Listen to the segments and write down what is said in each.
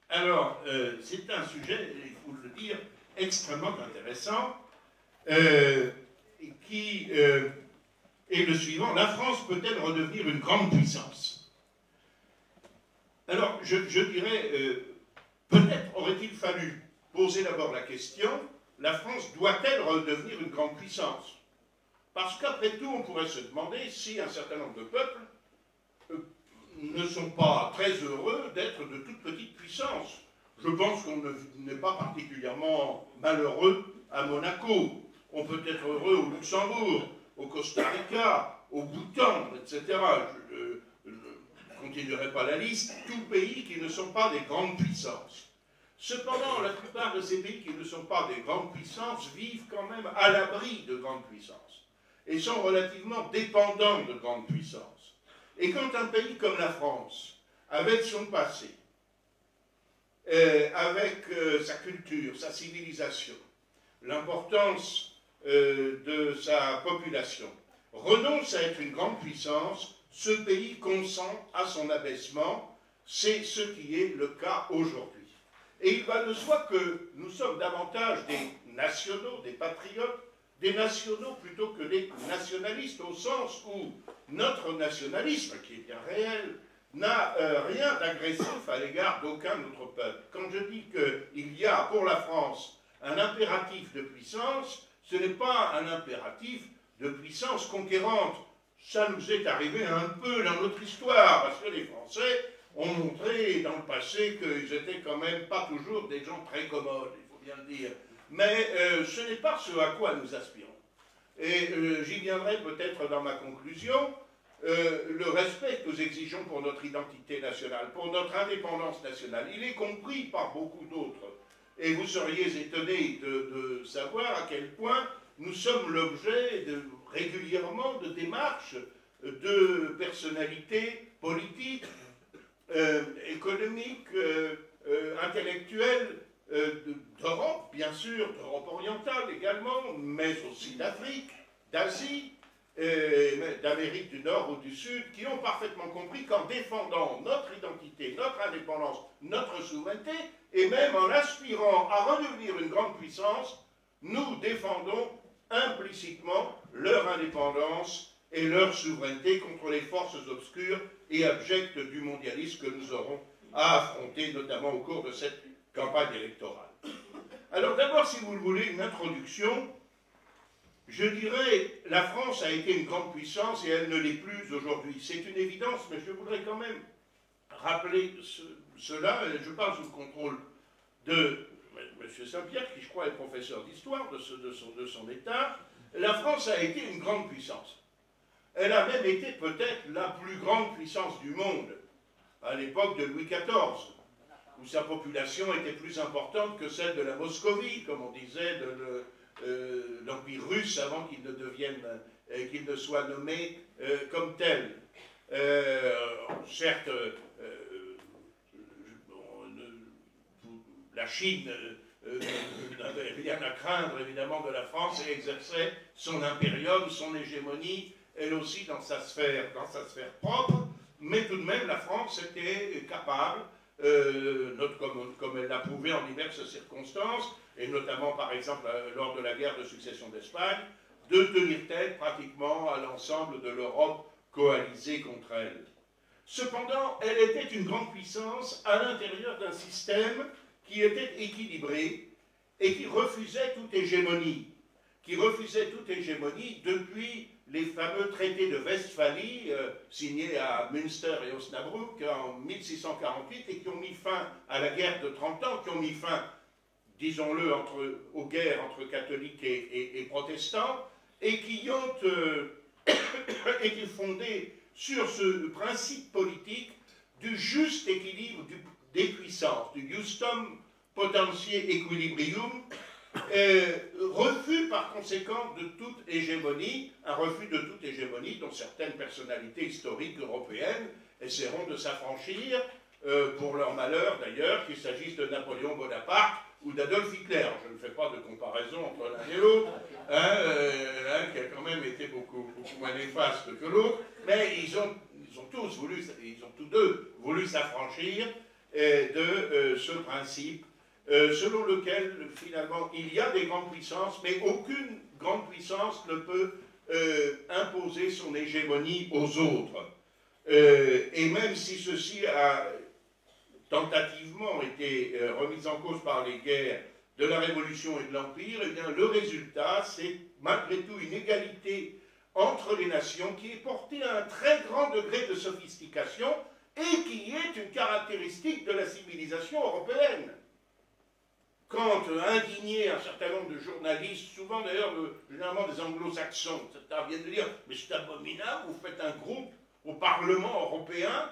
Alors, c'est un sujet, il faut le dire, extrêmement intéressant, qui est le suivant. La France peut-elle redevenir une grande puissance? Alors, je dirais, peut-être aurait-il fallu poser d'abord la question, la France doit-elle redevenir une grande puissance? Parce qu'après tout, on pourrait se demander si un certain nombre de peuples ne sont pas très heureux d'être de toute petite puissance. Je pense qu'on n'est pas particulièrement malheureux à Monaco. On peut être heureux au Luxembourg, au Costa Rica, au Bhoutan, etc. Je ne continuerai pas la liste. Tous pays qui ne sont pas des grandes puissances. Cependant, la plupart de ces pays qui ne sont pas des grandes puissances vivent quand même à l'abri de grandes puissances et sont relativement dépendants de grandes puissances. Et quand un pays comme la France, avec son passé, avec sa culture, sa civilisation, l'importance de sa population, renonce à être une grande puissance, ce pays consent à son abaissement. C'est ce qui est le cas aujourd'hui. Et il va de soi que nous sommes davantage des nationaux, des patriotes, des nationaux plutôt que des nationalistes, au sens où notre nationalisme, qui est bien réel, n'a rien d'agressif à l'égard d'aucun autre peuple. Quand je dis qu'il y a pour la France un impératif de puissance, ce n'est pas un impératif de puissance conquérante. Ça nous est arrivé un peu dans notre histoire, parce que les Français ont montré dans le passé qu'ils étaient quand même pas toujours des gens très commodes, il faut bien le dire. Mais ce n'est pas ce à quoi nous aspirons. Et j'y viendrai peut-être dans ma conclusion. Le respect que nous exigeons pour notre identité nationale, pour notre indépendance nationale, il est compris par beaucoup d'autres. Et vous seriez étonnés de savoir à quel point nous sommes l'objet régulièrement de démarches de personnalités politiques, économiques, intellectuelles, d'Europe, bien sûr, d'Europe orientale également, mais aussi d'Afrique, d'Asie, d'Amérique du Nord ou du Sud, qui ont parfaitement compris qu'en défendant notre identité, notre indépendance, notre souveraineté, et même en aspirant à redevenir une grande puissance, nous défendons implicitement leur indépendance et leur souveraineté contre les forces obscures et abjectes du mondialisme que nous aurons à affronter, notamment au cours de cette campagne électorale. Alors d'abord, si vous le voulez, une introduction. Je dirais, la France a été une grande puissance et elle ne l'est plus aujourd'hui. C'est une évidence, mais je voudrais quand même rappeler cela. Je parle sous le contrôle de M. Saint-Pierre, qui je crois est professeur d'histoire de son État. La France a été une grande puissance. Elle a même été peut-être la plus grande puissance du monde, à l'époque de Louis XIV, où sa population était plus importante que celle de la Moscovie, comme on disait de l'Empire russe avant qu'il ne devienne, qu'il ne soit nommé comme tel. Certes, la Chine n'avait rien à craindre évidemment de la France et exerçait son impérium, son hégémonie, elle aussi dans sa sphère propre, mais tout de même la France était capable, comme elle l'a prouvé en diverses circonstances, et notamment par exemple lors de la guerre de succession d'Espagne, de tenir tête pratiquement à l'ensemble de l'Europe coalisée contre elle. Cependant, elle était une grande puissance à l'intérieur d'un système qui était équilibré et qui refusait toute hégémonie, depuis les fameux traités de Westphalie signés à Münster et Osnabrück en 1648 et qui ont mis fin à la guerre de 30 ans, qui ont mis fin, disons-le, aux guerres entre catholiques et protestants, et qui ont été fondées sur ce principe politique du juste équilibre des puissances, du justum potentiae equilibrium, refus par conséquent de toute hégémonie, un refus de toute hégémonie dont certaines personnalités historiques européennes essaieront de s'affranchir, pour leur malheur d'ailleurs, qu'il s'agisse de Napoléon Bonaparte ou d'Adolf Hitler. Je ne fais pas de comparaison entre l'un et l'autre, qui a quand même été beaucoup moins néfaste que l'autre, mais ils ont tous deux voulu s'affranchir de ce principe selon lequel, finalement, il y a des grandes puissances, mais aucune grande puissance ne peut imposer son hégémonie aux autres. Et même si ceci a tentativement été remis en cause par les guerres de la Révolution et de l'Empire, eh bien, le résultat, c'est malgré tout une égalité entre les nations qui est portée à un très grand degré de sophistication et qui est une caractéristique de la civilisation européenne. Quand indignés un certain nombre de journalistes, souvent d'ailleurs généralement des anglo-saxons, viennent de dire « mais c'est abominable, vous faites un groupe au Parlement européen,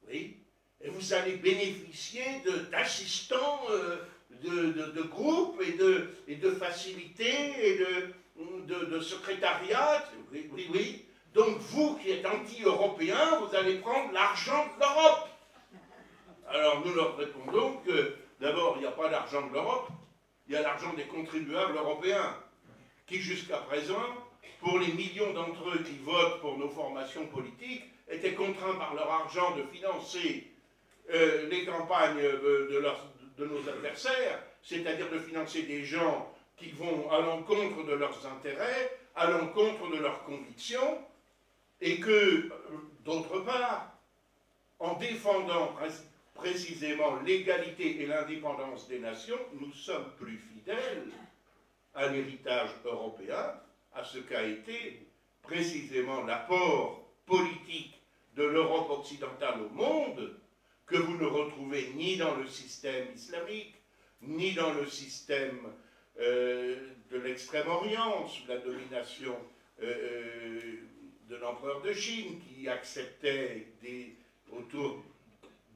oui, et vous allez bénéficier d'assistants de groupes et de facilités et de secrétariat, oui, oui, oui. Donc vous qui êtes anti-européens, vous allez prendre l'argent de l'Europe. » Alors nous leur répondons que d'abord, il n'y a pas d'argent de l'Europe, il y a l'argent des contribuables européens, qui jusqu'à présent, pour les millions d'entre eux qui votent pour nos formations politiques, étaient contraints par leur argent de financer les campagnes de nos adversaires, c'est-à-dire de financer des gens qui vont à l'encontre de leurs intérêts, à l'encontre de leurs convictions, et que, d'autre part, en défendant précisément l'égalité et l'indépendance des nations, nous sommes plus fidèles à l'héritage européen, à ce qu'a été précisément l'apport politique de l'Europe occidentale au monde, que vous ne retrouvez ni dans le système islamique, ni dans le système de l'Extrême-Orient, sous la domination de l'empereur de Chine, qui acceptait autour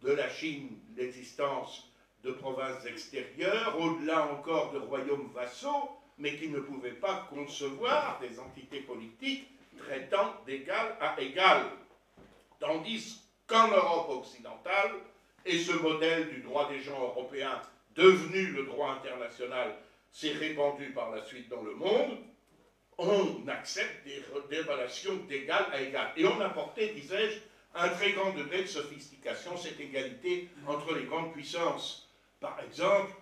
de la Chine l'existence de provinces extérieures, au-delà encore de royaumes vassaux, mais qui ne pouvaient pas concevoir des entités politiques traitant d'égal à égal. Tandis qu'en Europe occidentale, et ce modèle du droit des gens européens, devenu le droit international, s'est répandu par la suite dans le monde, on accepte des relations d'égal à égal. Et on a porté, disais-je, un très grand degré de sophistication, cette égalité entre les grandes puissances. Par exemple,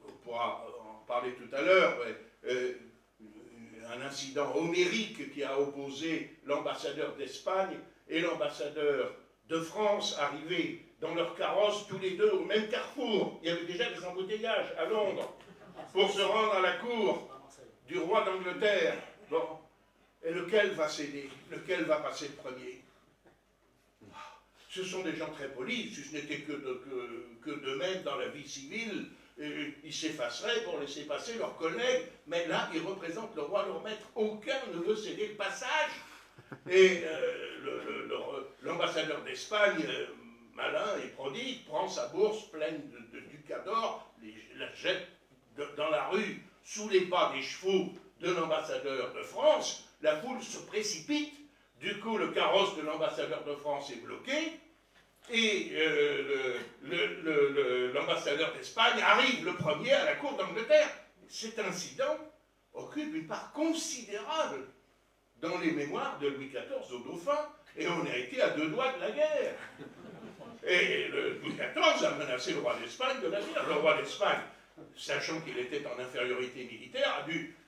on pourra en parler tout à l'heure, un incident homérique qui a opposé l'ambassadeur d'Espagne et l'ambassadeur de France arrivés dans leur carrosse tous les deux au même carrefour. Il y avait déjà des embouteillages à Londres pour se rendre à la cour du roi d'Angleterre. Bon, et lequel va céder? Lequel va passer le premier? Ce sont des gens très polis, si ce n'était que d'eux-mêmes dans la vie civile, ils s'effaceraient pour laisser passer leurs collègues, mais là, ils représentent le roi, leur maître. Aucun ne veut céder le passage. Et l'ambassadeur d'Espagne, malin et prodigue, prend sa bourse pleine de ducats d'or, la jette dans la rue, sous les pas des chevaux de l'ambassadeur de France. La foule se précipite. Du coup, le carrosse de l'ambassadeur de France est bloqué, et l'ambassadeur d'Espagne arrive le premier à la cour d'Angleterre. Cet incident occupe une part considérable dans les mémoires de Louis XIV au dauphin, et on a été à 2 doigts de la guerre. Et Louis XIV a menacé le roi d'Espagne de la guerre. Le roi d'Espagne, sachant qu'il était en infériorité militaire,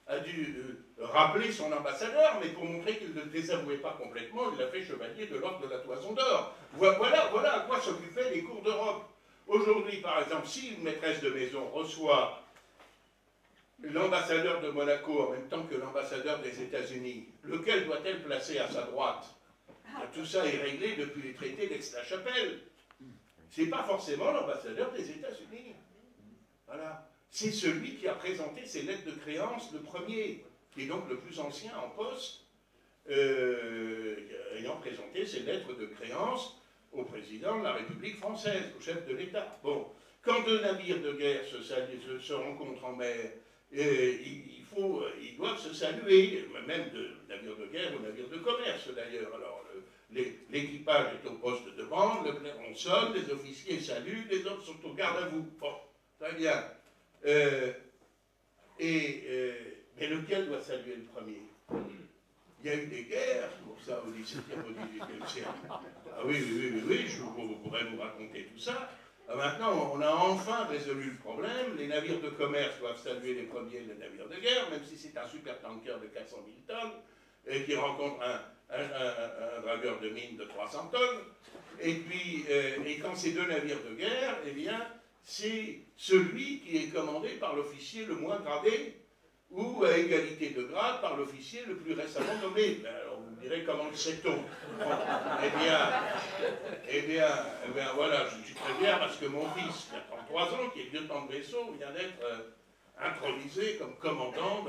a dû rappeler son ambassadeur, mais pour montrer qu'il ne le désavouait pas complètement, il l'a fait chevalier de l'ordre de la Toison d'Or. Voilà à quoi s'occupaient les cours d'Europe. Aujourd'hui, par exemple, si une maîtresse de maison reçoit l'ambassadeur de Monaco en même temps que l'ambassadeur des États-Unis, lequel doit-elle placer à sa droite? Tout ça est réglé depuis les traités d'Aix-la-Chapelle. Ce n'est pas forcément l'ambassadeur des États-Unis. Voilà. C'est celui qui a présenté ses lettres de créance, le premier, qui est donc le plus ancien en poste, ayant présenté ses lettres de créance au président de la République française, au chef de l'État. Bon, quand 2 navires de guerre se rencontrent en mer, ils doivent se saluer, même de navires de guerre ou navires de commerce d'ailleurs. Alors, l'équipage est au poste de bande, le clairon sonne, les officiers saluent, les autres sont au garde à vous. Bon, très bien. Mais lequel doit saluer le premier? Il y a eu des guerres pour ça au XVIIe, au XVIIIe siècle. Ah oui, je pourrais vous raconter tout ça. Maintenant, on a enfin résolu le problème. Les navires de commerce doivent saluer les premiers les navires de guerre, même si c'est un supertanker de 400 000 tonnes et qui rencontre un dragueur de mine de 300 tonnes. Et puis, et quand c'est deux navires de guerre, eh bien, c'est celui qui est commandé par l'officier le moins gradé ou à égalité de grade par l'officier le plus récemment nommé. Alors, vous me direz, comment le sait-on? Bon, eh bien, voilà, je suis très bien parce que mon fils, qui a 33 ans, qui est lieutenant de vaisseau, vient d'être intronisé comme commandant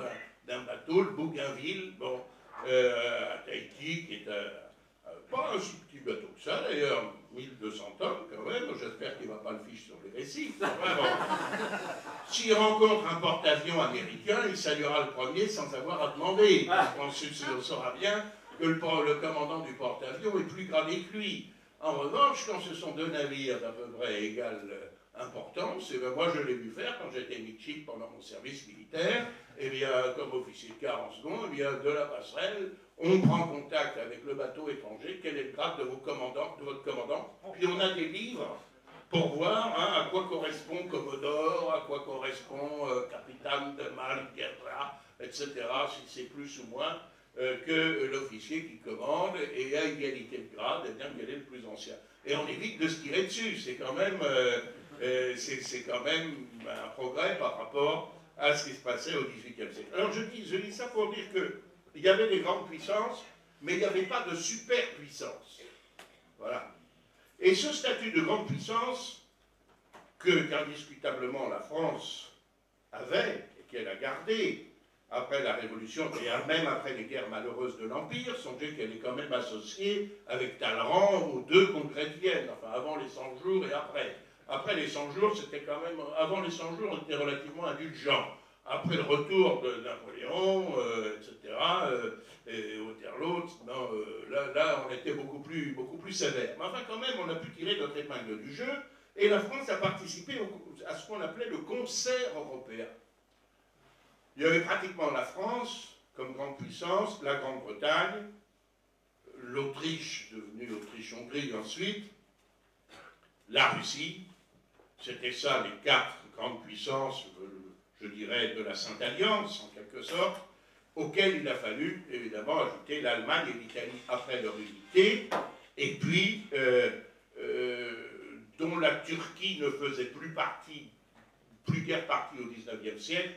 d'un bateau, le Bougainville, bon, à Tahiti, qui est pas un si petit bateau que ça, d'ailleurs, 1200 tonnes quand même, j'espère qu'il ne va pas le fiche sur les récifs. Vraiment. S'il rencontre un porte-avions américain, il saluera le premier sans avoir à demander. On saura bien que le commandant du porte-avions est plus gradé que lui. En revanche, quand ce sont deux navires d'à peu près égale importance, et ben moi je l'ai vu faire quand j'étais midship pendant mon service militaire, et bien comme officier de quart en second, et bien de la passerelle, on prend contact avec le bateau étranger, quel est le grade de votre commandant, puis on a des livres pour voir à quoi correspond Commodore, à quoi correspond Capitaine de Marguerra, etc., si c'est plus ou moins que l'officier qui commande, et à égalité de grade, et bien quel est le plus ancien. Et on évite de se tirer dessus, c'est quand même un progrès par rapport à ce qui se passait au XVIIIe siècle. Alors je dis ça pour dire qu'il y avait des grandes puissances, mais il n'y avait pas de superpuissance. Voilà. Et ce statut de grande puissance, qu'indiscutablement la France avait, et qu'elle a gardé après la Révolution, et même après les guerres malheureuses de l'Empire, songez qu'elle est quand même associée avec Talleyrand aux deux congrès de Vienne, enfin avant les 100 jours et après. Après les 100 jours, c'était quand même... Avant les 100 jours, on était relativement indulgent. Après le retour de Napoléon, etc., et Waterloo, là, on était beaucoup plus sévère. Mais enfin, quand même, on a pu tirer notre épingle du jeu, et la France a participé à ce qu'on appelait le concert européen. Il y avait pratiquement la France comme grande puissance, la Grande-Bretagne, l'Autriche, devenue Autriche-Hongrie ensuite, la Russie. C'était ça les quatre grandes puissances, je dirais, de la Sainte Alliance, en quelque sorte, auxquelles il a fallu, évidemment, ajouter l'Allemagne et l'Italie après leur unité, et puis, dont la Turquie ne faisait plus guère partie au XIXe siècle,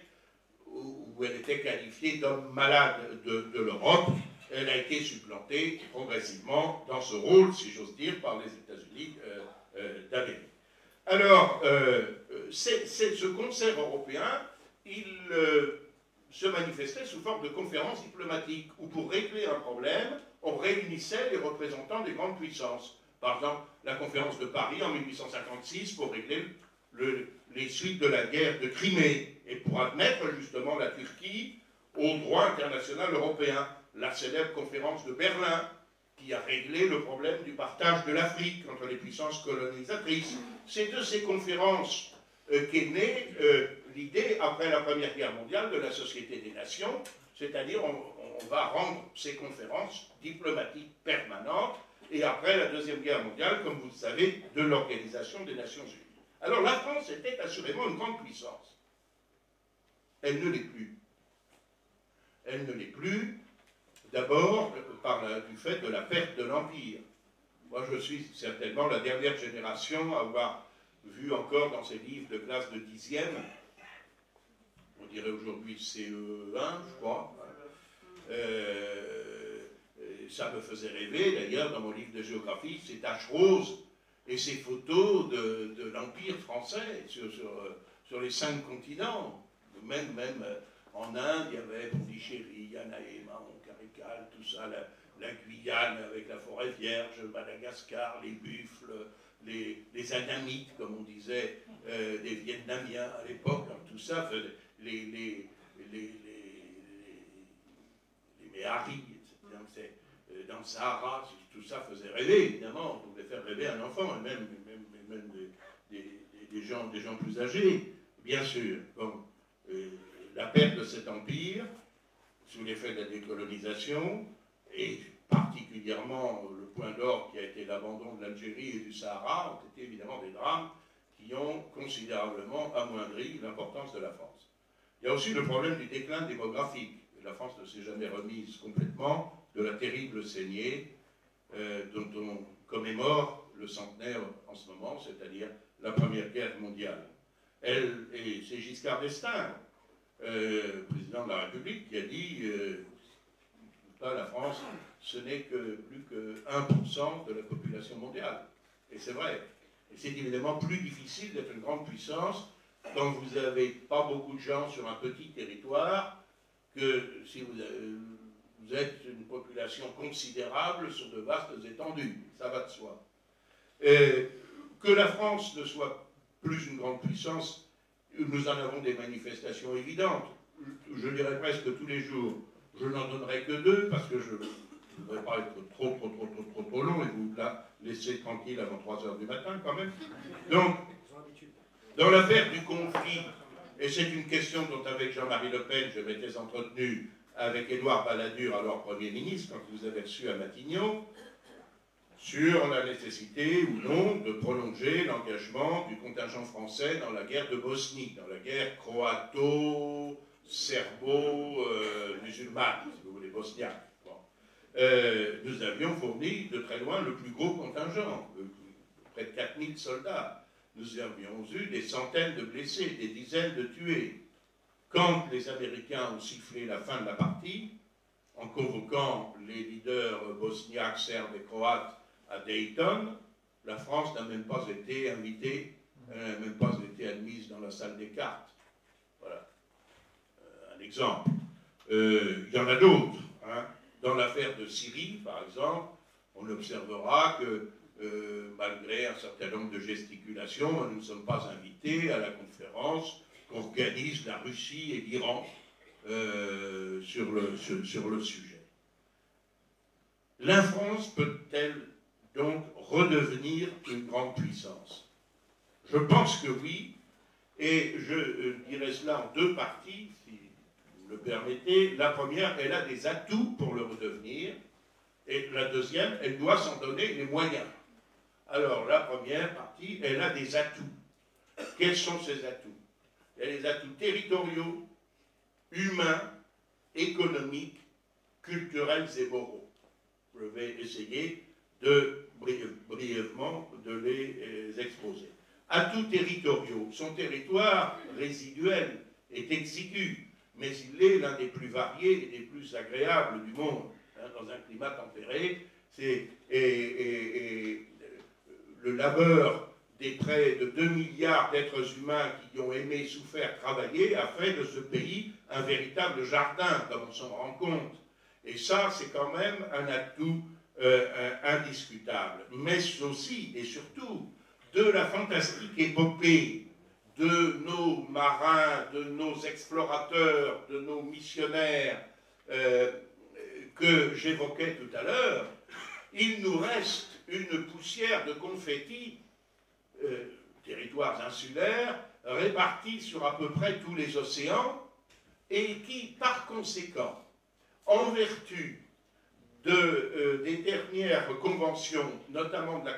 où elle était qualifiée d'homme malade de l'Europe. Elle a été supplantée progressivement dans ce rôle, si j'ose dire, par les États-Unis d'Amérique. Alors, ce concert européen, il se manifestait sous forme de conférences diplomatiques, où pour régler un problème, on réunissait les représentants des grandes puissances. Par exemple, la conférence de Paris en 1856 pour régler les suites de la guerre de Crimée, et pour admettre justement la Turquie au droit international européen. La célèbre conférence de Berlin, qui a réglé le problème du partage de l'Afrique entre les puissances colonisatrices. C'est de ces conférences qu'est née l'idée, après la Première Guerre mondiale, de la Société des Nations, c'est-à-dire on va rendre ces conférences diplomatiques permanentes, et après la Deuxième Guerre mondiale, comme vous le savez, de l'Organisation des Nations Unies. Alors la France était assurément une grande puissance. Elle ne l'est plus. Elle ne l'est plus, d'abord, du fait de la perte de l'Empire. Moi, je suis certainement la dernière génération à avoir vu encore dans ces livres de classe de 10e, on dirait aujourd'hui CE1, je crois, ça me faisait rêver, d'ailleurs, dans mon livre de géographie, ces taches roses et ces photos de l'Empire français sur les 5 continents. Même en Inde, il y avait Pondichéry, Yanaïma, Carical, tout ça, la Guyane avec la forêt vierge, Madagascar, les buffles, les Annamites, comme on disait, les Vietnamiens à l'époque, tout ça, les Méharis, etc. Dans le Sahara, tout ça faisait rêver, évidemment, on pouvait faire rêver un enfant, et même des gens plus âgés, bien sûr. Bon. La perte de cet empire, sous l'effet de la décolonisation, et particulièrement le point d'orgue qui a été l'abandon de l'Algérie et du Sahara, ont été évidemment des drames qui qui ont considérablement amoindri l'importance de la France. Il y a aussi le problème du déclin démographique. La France ne s'est jamais remise complètement de la terrible saignée dont on commémore le centenaire en ce moment, c'est-à-dire la Première Guerre mondiale. Et c'est Giscard d'Estaing, président de la République, qui a dit la France, ce n'est que plus que 1% de la population mondiale. Et c'est vrai. Et c'est évidemment plus difficile d'être une grande puissance quand vous n'avez pas beaucoup de gens sur un petit territoire que si vous êtes une population considérable sur de vastes étendues. Ça va de soi. Que la France ne soit plus une grande puissance, nous en avons des manifestations évidentes. Je dirais presque tous les jours. Je n'en donnerai que 2 parce que je ne voudrais pas être trop long et vous la laisser tranquille avant 3 heures du matin quand même. Donc, dans l'affaire du conflit, et c'est une question dont avec Jean-Marie Le Pen je m'étais entretenu avec Édouard Balladur, alors Premier ministre, quand vous avez reçu à Matignon, sur la nécessité ou non de prolonger l'engagement du contingent français dans la guerre de Bosnie, dans la guerre croato-serbo-musulmane, si vous voulez, bosniaque. Bon. Nous avions fourni de très loin le plus gros contingent, près de 4000 soldats. Nous avions eu des centaines de blessés, des dizaines de tués. Quand les Américains ont sifflé la fin de la partie, en convoquant les leaders bosniaques, serbes et croates à Dayton, la France n'a même pas été invitée, n'a même pas été admise dans la salle des cartes. Voilà. Un exemple. Il y en a d'autres. Hein. Dans l'affaire de Syrie, par exemple, on observera que malgré un certain nombre de gesticulations, nous ne sommes pas invités à la conférence qu'organisent la Russie et l'Iran sur le sujet. La France peut-elle donc redevenir une grande puissance? Je pense que oui, et je dirais cela en 2 parties, si vous le permettez. La première, elle a des atouts pour le redevenir, et la deuxième, elle doit s'en donner les moyens. Alors, la première partie, elle a des atouts. Quels sont ces atouts? Il y a les atouts territoriaux, humains, économiques, culturels et moraux. Je vais essayer brièvement de les exposer. Atouts territoriaux. Son territoire résiduel est exigu, mais il est l'un des plus variés et des plus agréables du monde. Hein, dans un climat tempéré, le labeur des près de 2 milliards d'êtres humains qui ont aimé, souffert, travaillé, a fait de ce pays un véritable jardin, comme on s'en rend compte. Et ça, c'est quand même un atout indiscutable. Mais aussi, et surtout, de la fantastique épopée de nos marins, de nos explorateurs, de nos missionnaires que j'évoquais tout à l'heure, il nous reste une poussière de confettis, territoires insulaires, répartis sur à peu près tous les océans, et qui, par conséquent, en vertu des dernières conventions, notamment de la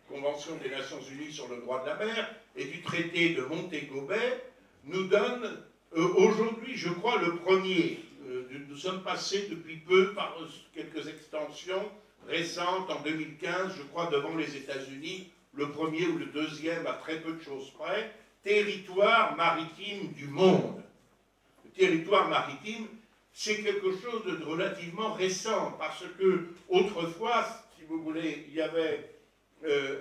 Convention des Nations Unies sur le droit de la mer et du traité de Montego Bay, nous donnent aujourd'hui, je crois, le premier. Nous sommes passés depuis peu par quelques extensions récentes, en 2015, je crois, devant les États-Unis, le premier ou le deuxième, à très peu de choses près, territoire maritime du monde. Le territoire maritime, c'est quelque chose de relativement récent, parce que autrefois, si vous voulez, il y avait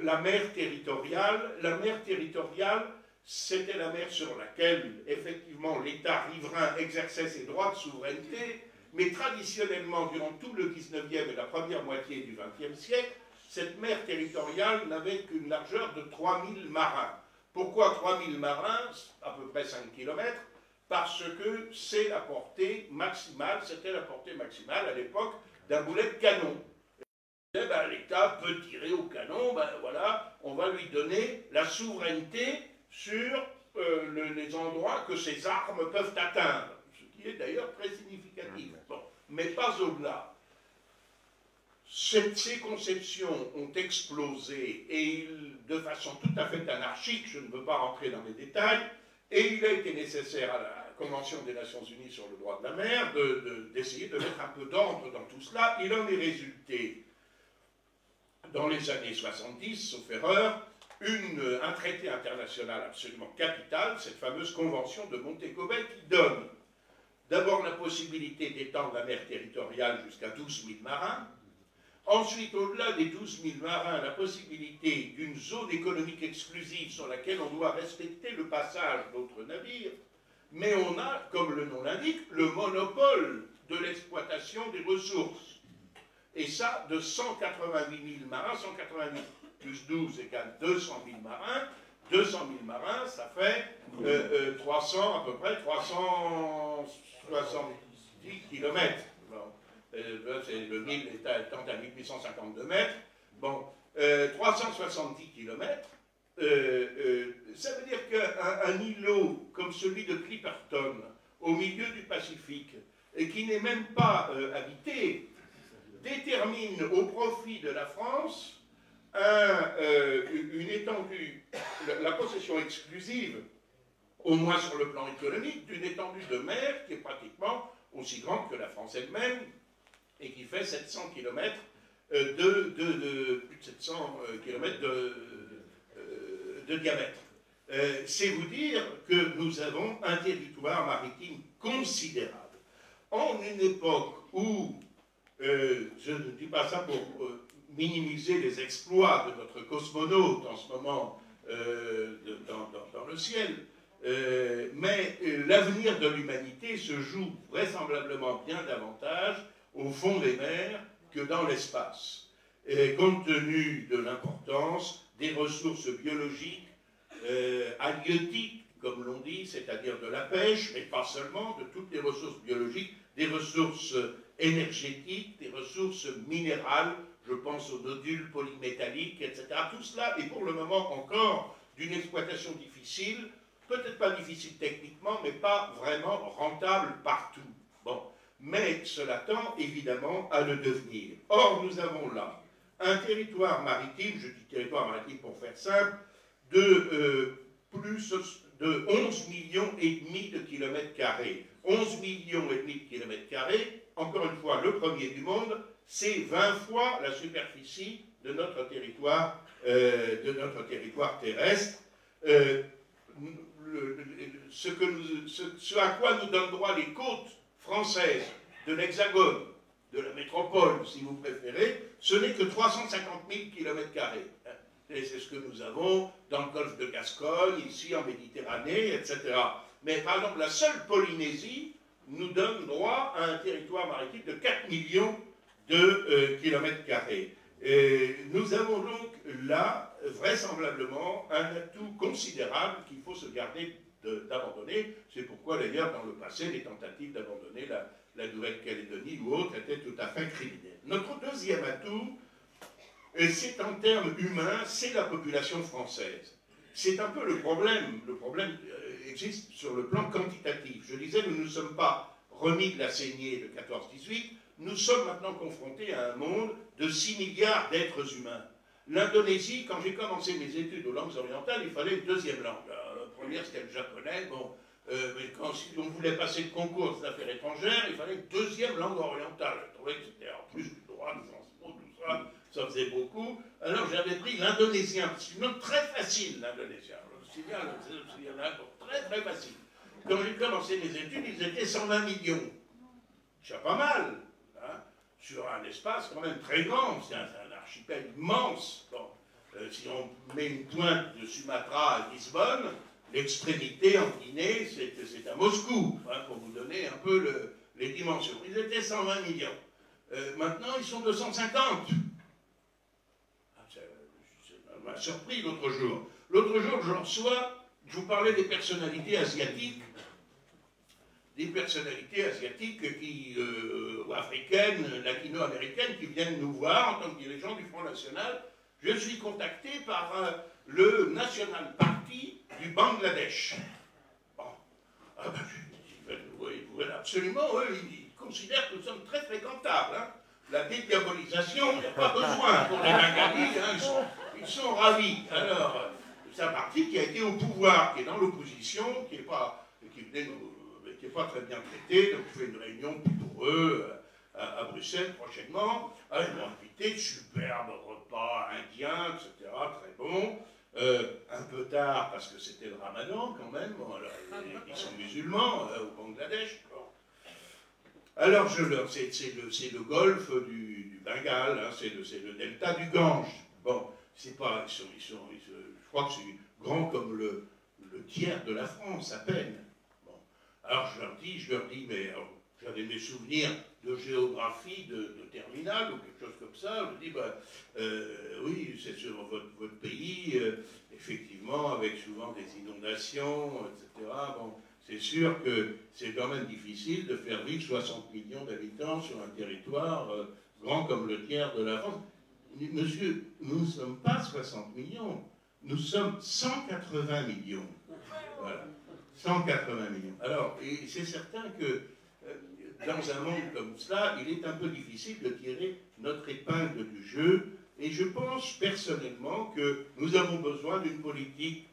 la mer territoriale. La mer territoriale, c'était la mer sur laquelle, effectivement, l'État riverain exerçait ses droits de souveraineté, mais traditionnellement, durant tout le 19e et la première moitié du 20e siècle, cette mer territoriale n'avait qu'une largeur de 3000 marins. Pourquoi 3000 marins, à peu près 5 km? Parce que c'est la portée maximale, c'était la portée maximale à l'époque d'un boulet de canon. Et ben, l'État peut tirer au canon, ben voilà, on va lui donner la souveraineté sur les endroits que ses armes peuvent atteindre, ce qui est d'ailleurs très significatif. Bon, mais pas au-delà. ces conceptions ont explosé et de façon tout à fait anarchique, je ne veux pas rentrer dans les détails, et il a été nécessaire à la Convention des Nations Unies sur le droit de la mer d'essayer de mettre un peu d'ordre dans tout cela. Il en est résulté, dans les années 70, sauf erreur, un traité international absolument capital, cette fameuse Convention de Montego Bay, qui donne d'abord la possibilité d'étendre la mer territoriale jusqu'à 12 000 marins, ensuite, au-delà des 12 000 marins, la possibilité d'une zone économique exclusive sur laquelle on doit respecter le passage d'autres navires, mais on a, comme le nom l'indique, le monopole de l'exploitation des ressources. Et ça, de 188 000 marins, 188 plus 12 égale 200 000 marins, 200 000 marins, ça fait 300, à peu près 370 kilomètres. Bon. Le 1000 étant à 1852 mètres. Bon, 370 kilomètres. Ça veut dire qu'un îlot comme celui de Clipperton, au milieu du Pacifique, et qui n'est même pas habité, détermine au profit de la France une étendue, la possession exclusive, au moins sur le plan économique, d'une étendue de mer qui est pratiquement aussi grande que la France elle-même et qui fait 700 km plus de 700 km de diamètre. C'est vous dire que nous avons un territoire maritime considérable. En une époque où, je ne dis pas ça pour minimiser les exploits de notre cosmonaute en ce moment dans le ciel, mais l'avenir de l'humanité se joue vraisemblablement bien davantage au fond des mers que dans l'espace, compte tenu de l'importance des ressources biologiques, halieutiques, comme l'on dit, c'est-à-dire de la pêche, mais pas seulement, de toutes les ressources biologiques, des ressources énergétiques, des ressources minérales, je pense aux nodules polymétalliques, etc. Tout cela est pour le moment encore d'une exploitation difficile, peut-être pas difficile techniquement, mais pas vraiment rentable partout. Bon. Mais cela tend évidemment à le devenir. Or, nous avons là un territoire maritime, je dis territoire maritime pour faire simple, de plus de 11 millions et demi de kilomètres carrés. 11 millions et demi de kilomètres carrés, encore une fois, le premier du monde, c'est 20 fois la superficie de notre territoire terrestre. Ce à quoi nous donnent droit les côtes françaises de l'Hexagone, de la métropole, si vous préférez, ce n'est que 350 000 km². Et c'est ce que nous avons dans le golfe de Gascogne, ici en Méditerranée, etc. Mais par exemple, la seule Polynésie nous donne droit à un territoire maritime de 4 millions de km². Et nous avons donc là, vraisemblablement, un atout considérable qu'il faut se garder d'abandonner. C'est pourquoi, d'ailleurs, dans le passé, les tentatives d'abandonner la Nouvelle-Calédonie ou autre étaient tout à fait criminelles. Notre deuxième atout, c'est en termes humains, c'est la population française. C'est un peu le problème. Le problème existe sur le plan quantitatif. Je disais, nous ne nous sommes pas remis de la saignée de 14-18, nous sommes maintenant confrontés à un monde de 6 milliards d'êtres humains. L'Indonésie, quand j'ai commencé mes études aux langues orientales, il fallait une deuxième langue. La première, c'était le japonais. Bon, mais si on voulait passer le concours des affaires étrangères, il fallait une deuxième langue orientale. Je trouvais que c'était en plus du droit, du français, tout ça, ça faisait beaucoup. Alors j'avais pris l'indonésien. C'est une langue très facile, l'indonésien. Je me souviens, il y en a encore très très facile. Quand j'ai commencé mes études, ils étaient 120 millions. C'est pas mal. Hein, sur un espace quand même très grand, c'est un archipel immense. Bon, si on met une pointe de Sumatra à Lisbonne, l'extrémité en Guinée, c'est à Moscou, hein, pour vous donner un peu les dimensions. Ils étaient 120 millions. Maintenant, ils sont 250. Ça m'a surpris l'autre jour. L'autre jour, je reçois, je vous parlais des personnalités asiatiques, ou africaines, latino-américaines, qui viennent nous voir en tant que dirigeants du Front National. Je suis contacté par le National Party du Bangladesh. Bon. Ah ben, oui, absolument, eux, ils considèrent que nous sommes très fréquentables. Hein. la dédiabolisation, il n'y a pas besoin pour les Bengalis, hein, ils sont ravis. Alors, c'est un parti qui a été au pouvoir, qui est dans l'opposition, qui n'est pas très bien traité, donc je fais une réunion pour eux à Bruxelles prochainement. Alors, ils m'ont invité, superbe repas indien, etc., très bon. Un peu tard, parce que c'était le ramadan quand même, bon, alors, ils sont musulmans au Bangladesh. Bon. Alors, c'est le golfe du Bengale, hein, c'est le delta du Gange. Bon, c'est pas, je crois que c'est grand comme le tiers de la France, à peine. Bon. Alors, je leur dis, mais j'avais mes souvenirs de géographie de terminale ou quelque chose comme ça. Je dis, oui, c'est sur votre pays, effectivement, avec souvent des inondations, etc. Bon, c'est sûr que c'est quand même difficile de faire vivre 60 millions d'habitants sur un territoire grand comme le tiers de la France. Monsieur, nous ne sommes pas 60 millions, nous sommes 180 millions. Voilà, 180 millions. Alors, c'est certain que dans un monde comme cela, il est un peu difficile de tirer notre épingle du jeu, et je pense personnellement que nous avons besoin d'une politique,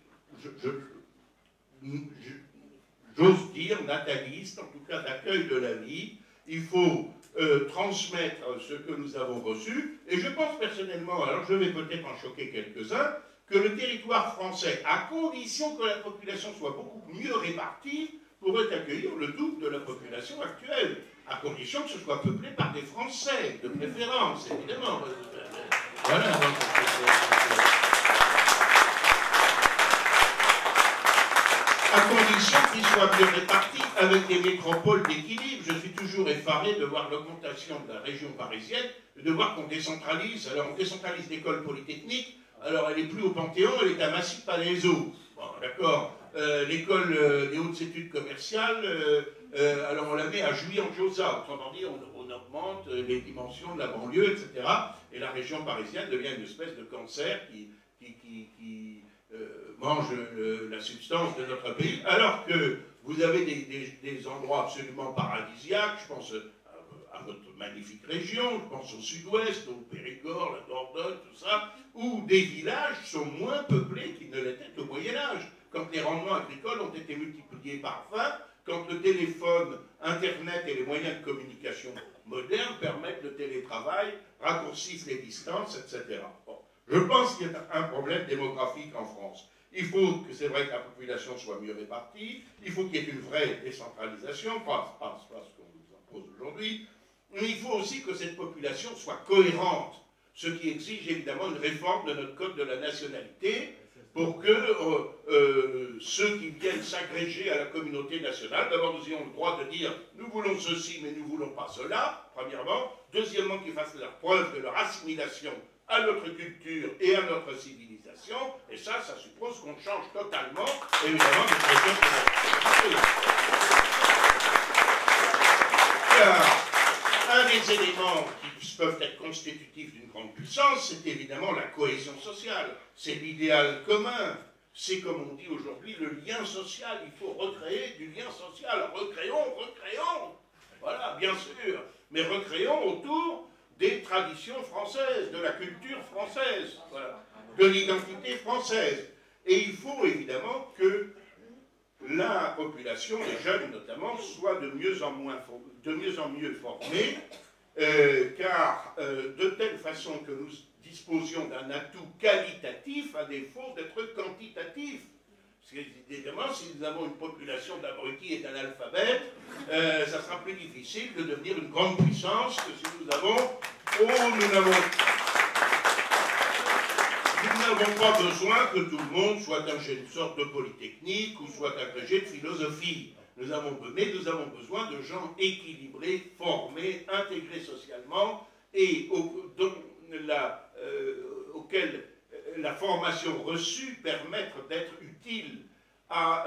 j'ose dire, nataliste, en tout cas d'accueil de la vie. Il faut transmettre ce que nous avons reçu, et je pense personnellement, alors je vais peut-être en choquer quelques-uns, que le territoire français, à condition que la population soit beaucoup mieux répartie, pourrait accueillir le double de la population actuelle, à condition que ce soit peuplé par des Français, de préférence, évidemment. Voilà. À condition qu'ils soient bien répartis avec des métropoles d'équilibre. Je suis toujours effaré de voir l'augmentation de la région parisienne, de voir qu'on décentralise. Alors on décentralise l'école polytechnique, alors elle n'est plus au Panthéon, elle est à Massy-Palaiseau. Bon, d'accord. L'école des hautes études commerciales, alors on la met à Jouy-en-Josas. Autrement dit, on augmente les dimensions de la banlieue, etc. Et la région parisienne devient une espèce de cancer qui mange la substance de notre pays, alors que vous avez des endroits absolument paradisiaques. Je pense à votre magnifique région, je pense au sud-ouest, au Périgord, la Dordogne, tout ça, où des villages sont moins peuplés qu'ils ne l'étaient au Moyen-Âge. Quand les rendements agricoles ont été multipliés par 20, quand le téléphone, Internet et les moyens de communication modernes permettent le télétravail, raccourcissent les distances, etc. Bon. Je pense qu'il y a un problème démographique en France. Il faut que, c'est vrai, que la population soit mieux répartie, il faut qu'il y ait une vraie décentralisation, pas ce qu'on nous impose aujourd'hui, mais il faut aussi que cette population soit cohérente, ce qui exige évidemment une réforme de notre code de la nationalité, pour que ceux qui viennent s'agréger à la communauté nationale, d'abord nous ayons le droit de dire nous voulons ceci mais nous ne voulons pas cela, premièrement. Deuxièmement, qu'ils fassent la preuve de leur assimilation à notre culture et à notre civilisation, et ça suppose qu'on change totalement, évidemment, de culture. Un des éléments qui peuvent être constitutifs d'une grande puissance, c'est évidemment la cohésion sociale. C'est l'idéal commun. C'est, comme on dit aujourd'hui, le lien social. Il faut recréer du lien social. Recréons. Voilà, bien sûr. Mais recréons autour des traditions françaises, de la culture française, voilà, de l'identité française. Et il faut évidemment que la population, les jeunes notamment, soit de mieux en mieux formés, car de telle façon que nous disposions d'un atout qualitatif à défaut d'être quantitatif. Parce qu'évidemment, si nous avons une population d'abrutis et d'analphabètes, ça sera plus difficile de devenir une grande puissance que si nous n'avons pas besoin que tout le monde soit une sorte de polytechnique ou soit agrégé de philosophie. Nous avons besoin de gens équilibrés, formés, intégrés socialement et auxquels la formation reçue permette d'être utile à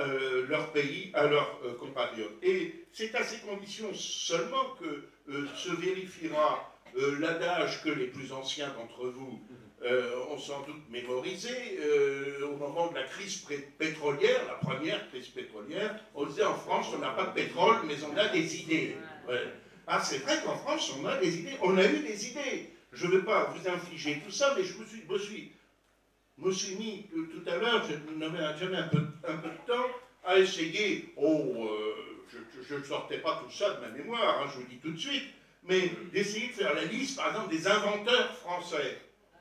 leur pays, à leurs compatriotes. Et c'est à ces conditions seulement que se vérifiera l'adage que les plus anciens d'entre vous ont sans doute mémorisé au moment de la crise pétrolière, la première crise pétrolière. On disait en France, on n'a pas de pétrole, mais on a des idées. Ouais. Ah, c'est vrai qu'en France, on a des idées, on a eu des idées. Je ne veux pas vous infliger tout ça, mais je me suis mis tout à l'heure, j'avais un peu de temps, à essayer, je ne sortais pas tout ça de ma mémoire, hein, je vous le dis tout de suite, mais d'essayer de faire la liste, par exemple, des inventeurs français.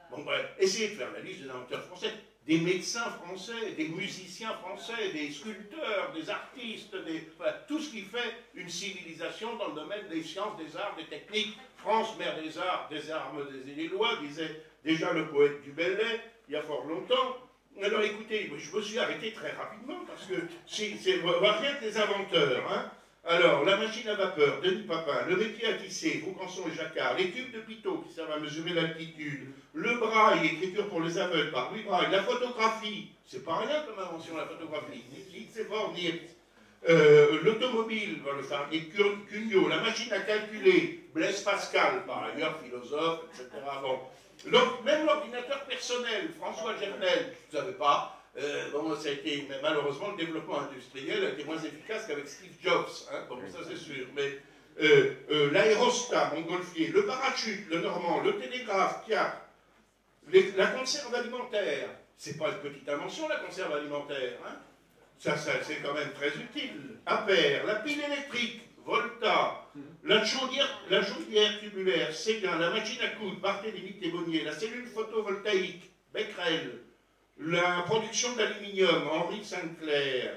Bon, bref, essayez de faire la liste des inventeurs français, des médecins français, des musiciens français, des sculpteurs, des artistes, voilà, tout ce qui fait une civilisation dans le domaine des sciences, des arts, des techniques. France, mère des arts, des armes, des lois, disait déjà le poète du Bellay, il y a fort longtemps. Alors écoutez, je me suis arrêté très rapidement, parce que on va rien que les inventeurs, hein. Alors, la machine à vapeur, Denis Papin, le métier à tisser, Vaucanson et Jacquard, les tubes de Pitot qui servent à mesurer l'altitude, le braille, écriture pour les aveugles par Louis Braille, la photographie, c'est pas rien comme invention la photographie, ni Xéphore, ni l'automobile, le farnier Cugnot, la machine à calculer, Blaise Pascal, par ailleurs philosophe, etc. Bon. Même l'ordinateur personnel, François Gernel, je ne savais pas. Bon, ça a été, mais malheureusement, le développement industriel a été moins efficace qu'avec Steve Jobs, hein, bon, ça c'est sûr. Mais l'aérostat, Montgolfier, le parachute, le Normand, le télégraphe, la conserve alimentaire, c'est pas une petite invention la conserve alimentaire, hein. Ça c'est quand même très utile. Ampère, la pile électrique, Volta, la chaudière tubulaire, Séguin, la machine à coudre, Barthélemy Thébonnier, la cellule photovoltaïque, Becquerel, la production d'aluminium, Henri Sinclair,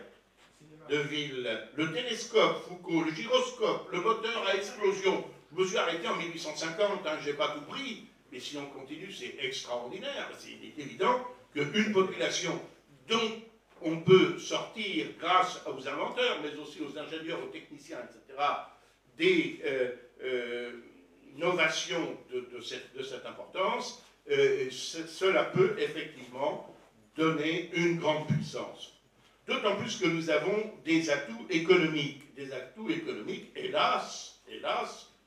de Ville, le télescope, Foucault, le gyroscope, le moteur à explosion. Je me suis arrêté en 1850, hein, je n'ai pas tout pris, mais si on continue, c'est extraordinaire. Il est évident qu'une population dont on peut sortir, grâce aux inventeurs, mais aussi aux ingénieurs, aux techniciens, etc., des novations de cette importance, cela peut effectivement donner une grande puissance. D'autant plus que nous avons des atouts économiques, hélas,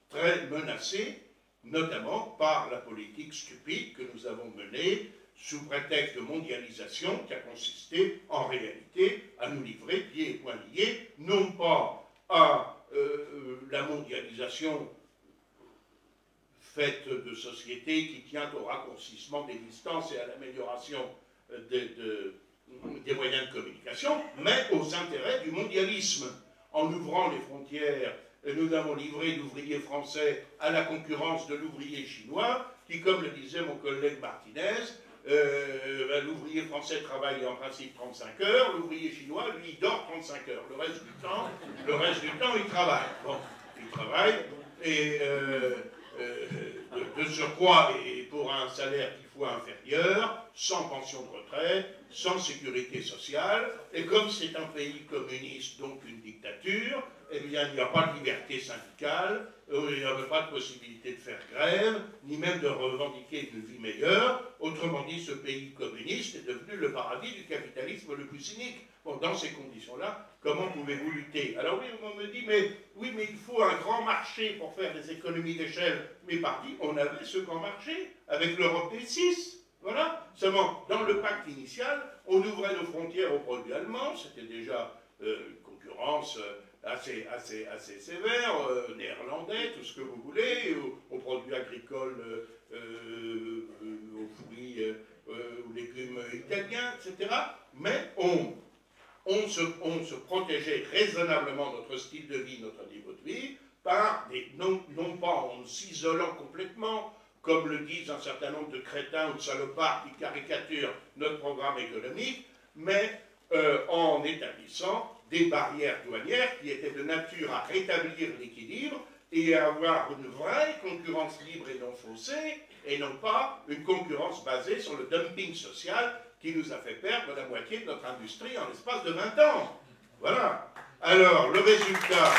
très menacés, notamment par la politique stupide que nous avons menée sous prétexte de mondialisation qui a consisté en réalité à nous livrer pieds et poings liés, non pas à la mondialisation faite de sociétés qui tient au raccourcissement des distances et à l'amélioration des moyens de communication, mais aux intérêts du mondialisme. En ouvrant les frontières, nous avons livré l'ouvrier français à la concurrence de l'ouvrier chinois, qui, comme le disait mon collègue Martinez, l'ouvrier français travaille en principe 35 heures, l'ouvrier chinois, lui, il dort 35 heures. Le reste du temps, il travaille. Bon, il travaille, et de surcroît, et pour un salaire qu'il faut inférieur, sans pension de retraite, sans sécurité sociale, et comme c'est un pays communiste, donc une dictature, eh bien, il n'y a pas de liberté syndicale, il n'y a pas de possibilité de faire grève, ni même de revendiquer une vie meilleure. Autrement dit, ce pays communiste est devenu le paradis du capitalisme le plus cynique. Bon, dans ces conditions-là, comment pouvez-vous lutter? Alors oui, on me dit, mais il faut un grand marché pour faire des économies d'échelle. Mais parti, on avait ce grand marché avec l'Europe des 6. Voilà. Seulement, dans le pacte initial, on ouvrait nos frontières aux produits allemands. C'était déjà une concurrence assez sévère, néerlandais, tout ce que vous voulez, aux produits agricoles, aux fruits, aux légumes italiens, etc. Mais on se protégeait raisonnablement notre style de vie, notre niveau de vie, par non pas en s'isolant complètement, comme le disent un certain nombre de crétins ou de salopards qui caricaturent notre programme économique, mais en établissant des barrières douanières qui étaient de nature à rétablir l'équilibre et à avoir une vraie concurrence libre et non faussée, et non pas une concurrence basée sur le dumping social qui nous a fait perdre la moitié de notre industrie en l'espace de 20 ans. Voilà. Alors, le résultat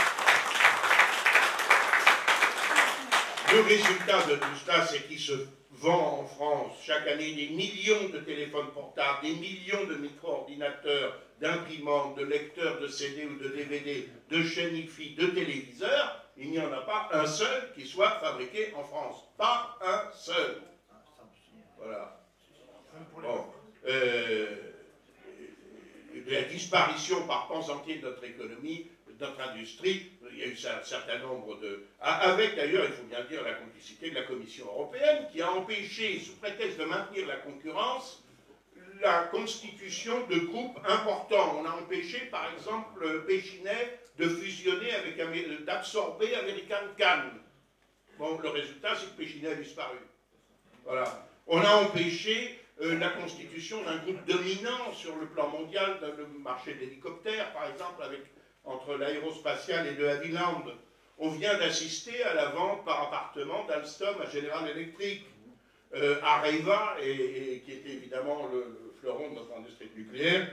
de tout cela, c'est qu'il se vend en France chaque année des millions de téléphones portables, des millions de micro-ordinateurs, d'imprimantes, de lecteurs de CD ou de DVD, de chaînes hi-fi, de téléviseurs. Il n'y en a pas un seul qui soit fabriqué en France. Pas un seul. Voilà. Bon. La disparition par pans entiers de notre économie notre industrie, il y a eu un certain nombre de... Avec d'ailleurs, il faut bien dire, la complicité de la Commission européenne, qui a empêché, sous prétexte de maintenir la concurrence, la constitution de groupes importants. On a empêché, par exemple, Péchinet de fusionner avec, d'absorber American Can. Bon, le résultat, c'est que Péchinet a disparu. Voilà. On a empêché la constitution d'un groupe dominant sur le plan mondial, dans le marché de l'hélicoptère, par exemple, entre l'aérospatiale et de Havilland. On vient d'assister à la vente par appartement d'Alstom à General Electric. Areva, qui était évidemment le fleuron de notre industrie nucléaire,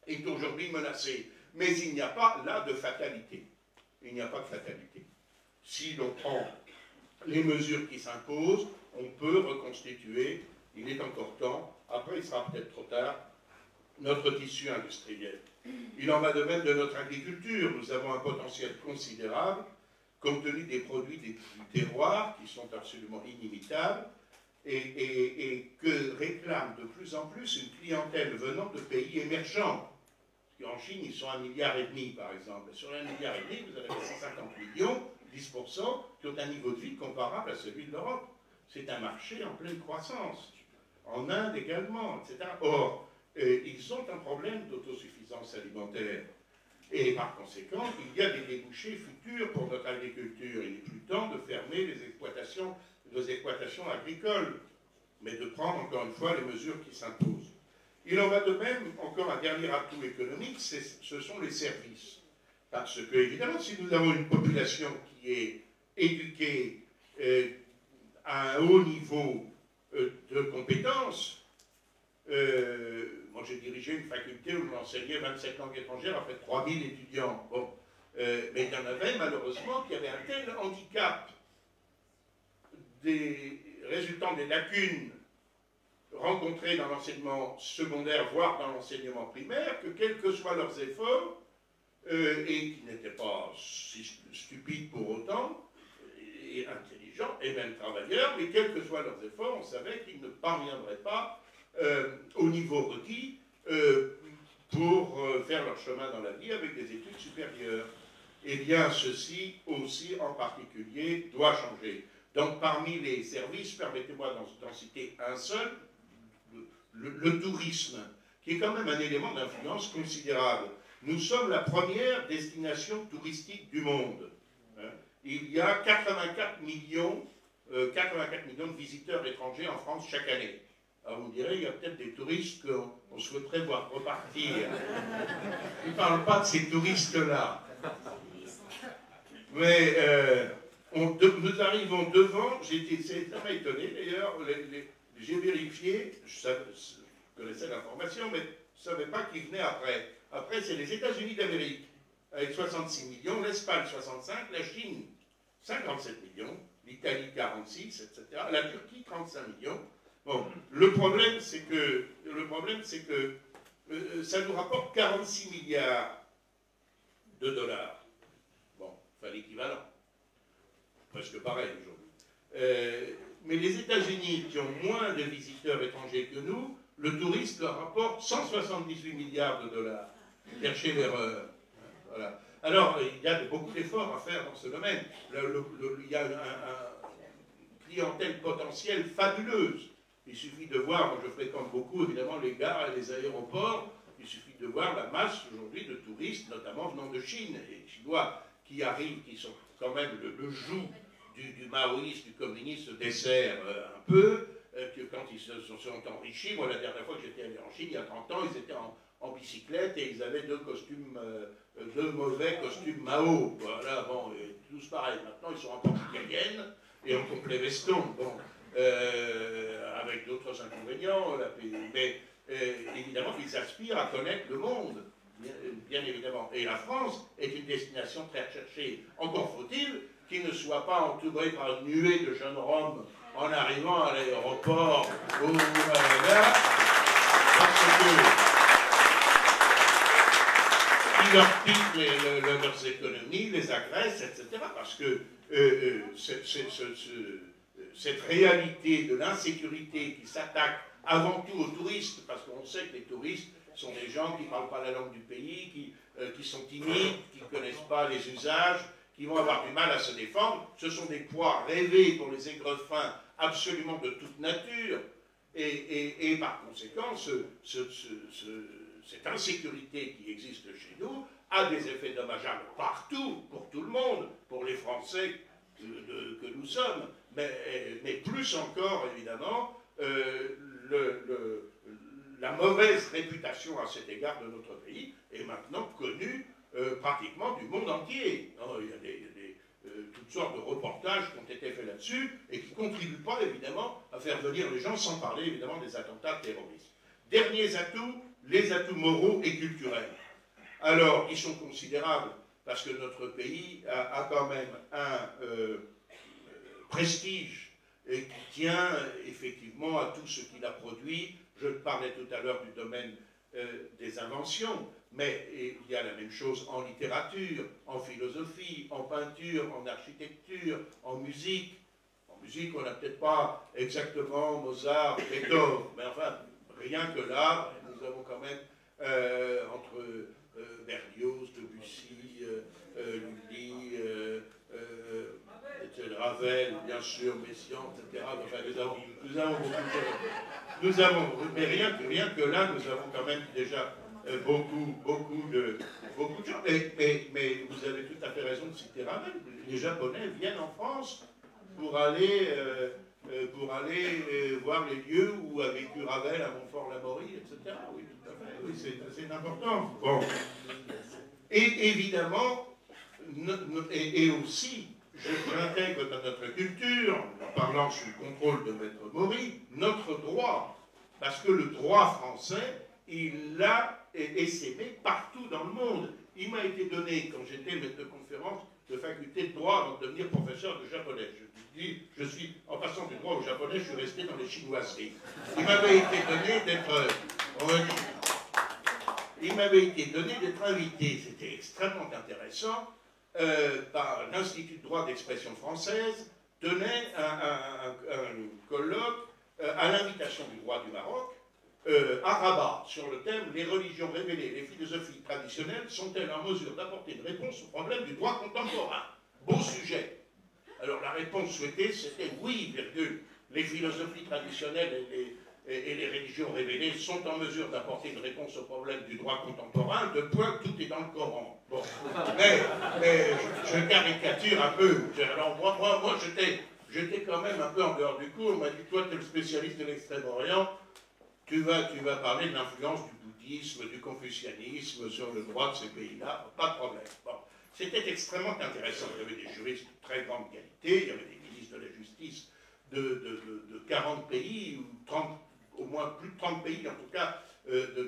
est aujourd'hui menacé. Mais il n'y a pas là de fatalité. Il n'y a pas de fatalité. Si l'on prend les mesures qui s'imposent, on peut reconstituer, il est encore temps, après il sera peut-être trop tard, notre tissu industriel. Il en va de même de notre agriculture. Nous avons un potentiel considérable, compte tenu des produits du terroir, qui sont absolument inimitables, et que réclame de plus en plus une clientèle venant de pays émergents. Parce qu'en Chine, ils sont 1,5 milliard, par exemple. Sur 1,5 milliard, vous avez 150 millions, 10%, qui ont un niveau de vie comparable à celui de l'Europe. C'est un marché en pleine croissance. En Inde également, etc. Or, ils ont un problème d'autosuffisance alimentaire. Et par conséquent, il y a des débouchés futurs pour notre agriculture. Il n'est plus temps de fermer nos exploitations agricoles, mais de prendre encore une fois les mesures qui s'imposent. Il en va de même, encore un dernier atout économique, ce sont les services. Parce que, évidemment, si nous avons une population qui est éduquée à un haut niveau de compétences, moi j'ai dirigé une faculté où j'enseignais 27 langues étrangères à près de 3000 étudiants. Bon. Mais il y en avait malheureusement qui avaient un tel handicap résultant des lacunes rencontrées dans l'enseignement secondaire, voire dans l'enseignement primaire, que quels que soient leurs efforts, et qui n'étaient pas si stupides pour autant, et intelligents, et même travailleurs, mais quels que soient leurs efforts, on savait qu'ils ne parviendraient pas au niveau requis pour faire leur chemin dans la vie avec des études supérieures. Eh bien, ceci aussi en particulier doit changer. Donc, parmi les services, permettez-moi d'en citer un seul, le tourisme, qui est quand même un élément d'influence considérable. Nous sommes la première destination touristique du monde. Il y a 84 millions de visiteurs étrangers en France chaque année. Alors vous me direz, il y a peut-être des touristes qu'on souhaiterait voir repartir. Je ne parle pas de ces touristes-là. Mais nous arrivons devant, j'ai été extrêmement étonné d'ailleurs, j'ai vérifié, je connaissais l'information, mais je ne savais pas qui venait après. Après, c'est les États-Unis d'Amérique, avec 66 millions, l'Espagne 65, la Chine 57 millions, l'Italie 46, etc., la Turquie 35 millions. Bon, le problème, c'est que ça nous rapporte 46 milliards de dollars. Bon, enfin l'équivalent. Presque pareil aujourd'hui. Mais les États-Unis, qui ont moins de visiteurs étrangers que nous, le tourisme leur rapporte 178 milliards de dollars. Cherchez l'erreur. Voilà. Alors, il y a beaucoup d'efforts à faire dans ce domaine. Il y a une clientèle potentielle fabuleuse. Il suffit de voir, moi je fréquente beaucoup évidemment les gares et les aéroports, il suffit de voir la masse aujourd'hui de touristes, notamment venant de Chine, et Chinois qui arrivent, qui sont quand même le joug du maoïsme, du communisme, se dessert un peu, que quand ils se sont enrichis, moi la dernière fois que j'étais allé en Chine, il y a 30 ans, ils étaient en bicyclette et ils avaient deux mauvais costumes Mao. Voilà, bon, tous pareils. Maintenant, ils sont en porte-cayenne et en complet veston. Bon, avec d'autres inconvénients, mais évidemment qu'ils aspirent à connaître le monde, bien évidemment. Et la France est une destination très recherchée. Encore faut-il qu'il ne soit pas entouré par une nuée de jeunes Roms en arrivant à l'aéroport ou là, parce que ils leur piquent leurs économies, les agressent, etc. Parce que cette réalité de l'insécurité qui s'attaque avant tout aux touristes, parce qu'on sait que les touristes sont des gens qui ne parlent pas la langue du pays, qui sont timides, qui ne connaissent pas les usages, qui vont avoir du mal à se défendre. Ce sont des proies rêvées pour les aigrefins absolument de toute nature, et par conséquent, cette insécurité qui existe chez nous a des effets dommageables partout, pour tout le monde, pour les Français que nous sommes, mais plus encore, évidemment, la mauvaise réputation à cet égard de notre pays est maintenant connue pratiquement du monde entier. Il y a toutes sortes de reportages qui ont été faits là-dessus et qui ne contribuent pas, évidemment, à faire venir les gens, sans parler, évidemment, des attentats terroristes. Derniers atouts, les atouts moraux et culturels. Alors, ils sont considérables, parce que notre pays a quand même un prestige qui tient effectivement à tout ce qu'il a produit. Je parlais tout à l'heure du domaine des inventions, mais il y a la même chose en littérature, en philosophie, en peinture, en architecture, en musique. En musique, on n'a peut-être pas exactement Mozart, Beethoven, mais enfin, rien que là, nous avons quand même entre Berlioz, Debussy, Lully, Ravel, bien sûr, Messiaen, etc. Enfin, nous avons beaucoup de choses. Mais rien que là, nous avons quand même déjà beaucoup de choses. Mais vous avez tout à fait raison de citer Ravel. Les Japonais viennent en France pour aller voir les lieux où a vécu Ravel à Montfort-l'Amaury, etc. Oui, tout à fait. Oui, c'est important. Bon. Et évidemment, et aussi, j'intègre dans notre culture, en parlant sous le contrôle de Maître Maury, notre droit. Parce que le droit français, il a essaimé partout dans le monde. Il m'a été donné, quand j'étais maître de conférence de faculté de droit, avant de devenir professeur de japonais. Je suis, en passant du droit au japonais, je suis resté dans les chinoiseries. Il m'avait été donné d'être invité, c'était extrêmement intéressant, par l'Institut de droit d'expression française, tenait un colloque à l'invitation du roi du Maroc, à Rabat, sur le thème « Les religions révélées, les philosophies traditionnelles sont-elles en mesure d'apporter une réponse au problème du droit contemporain ?» Beau sujet. Alors la réponse souhaitée, c'était « Oui, virgule, les philosophies traditionnelles et les religions révélées sont en mesure d'apporter une réponse au problème du droit contemporain, de point, tout est dans le Coran. » Bon. Mais je caricature un peu. Alors moi j'étais quand même un peu en dehors du cours. On m'a dit, toi, tu es le spécialiste de l'Extrême-Orient, tu vas parler de l'influence du bouddhisme, du confucianisme sur le droit de ces pays-là, pas de problème. Bon. C'était extrêmement intéressant. Il y avait des juristes de très grande qualité, il y avait des ministres de la justice de 40 pays, ou 30, au moins plus de 30 pays en tout cas,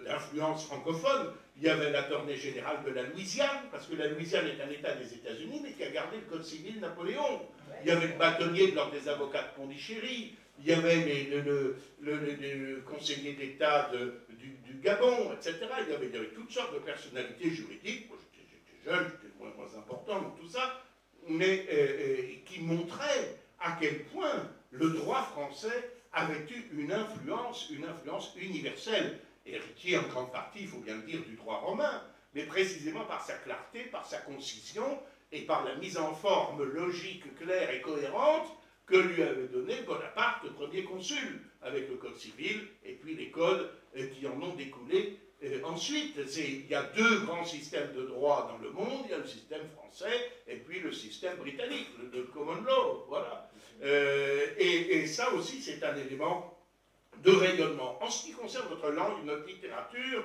d'influence francophone. Il y avait l'attorney général de la Louisiane, parce que la Louisiane est un État des États-Unis, mais qui a gardé le Code civil Napoléon. Il y avait le bâtonnier de l'ordre des avocats de Pondichéry. Il y avait le conseiller d'État du Gabon, etc. Il y avait toutes sortes de personnalités juridiques. Moi, j'étais jeune, j'étais moins important dans tout ça, mais qui montraient à quel point le droit français avait eu une influence universelle, héritier en grande partie, il faut bien le dire, du droit romain, mais précisément par sa clarté, par sa concision et par la mise en forme logique, claire et cohérente que lui avait donné Bonaparte, le premier consul, avec le Code civil et puis les codes qui en ont découlé ensuite. Il y a deux grands systèmes de droit dans le monde, il y a le système français et puis le système britannique, le common law, voilà. Et ça aussi, c'est un élément de rayonnement. En ce qui concerne notre langue et notre littérature,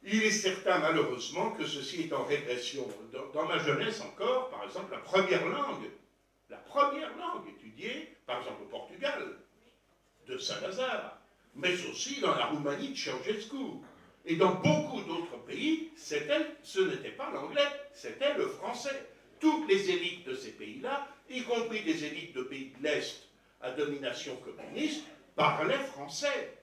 il est certain, malheureusement, que ceci est en régression. Dans ma jeunesse encore, par exemple, la première langue étudiée, par exemple au Portugal, de Saint-Lazare, mais aussi dans la Roumanie de Ceausescu. Et dans beaucoup d'autres pays, ce n'était pas l'anglais, c'était le français. Toutes les élites de ces pays-là, y compris des élites de pays de l'Est à domination communiste, parlaient français.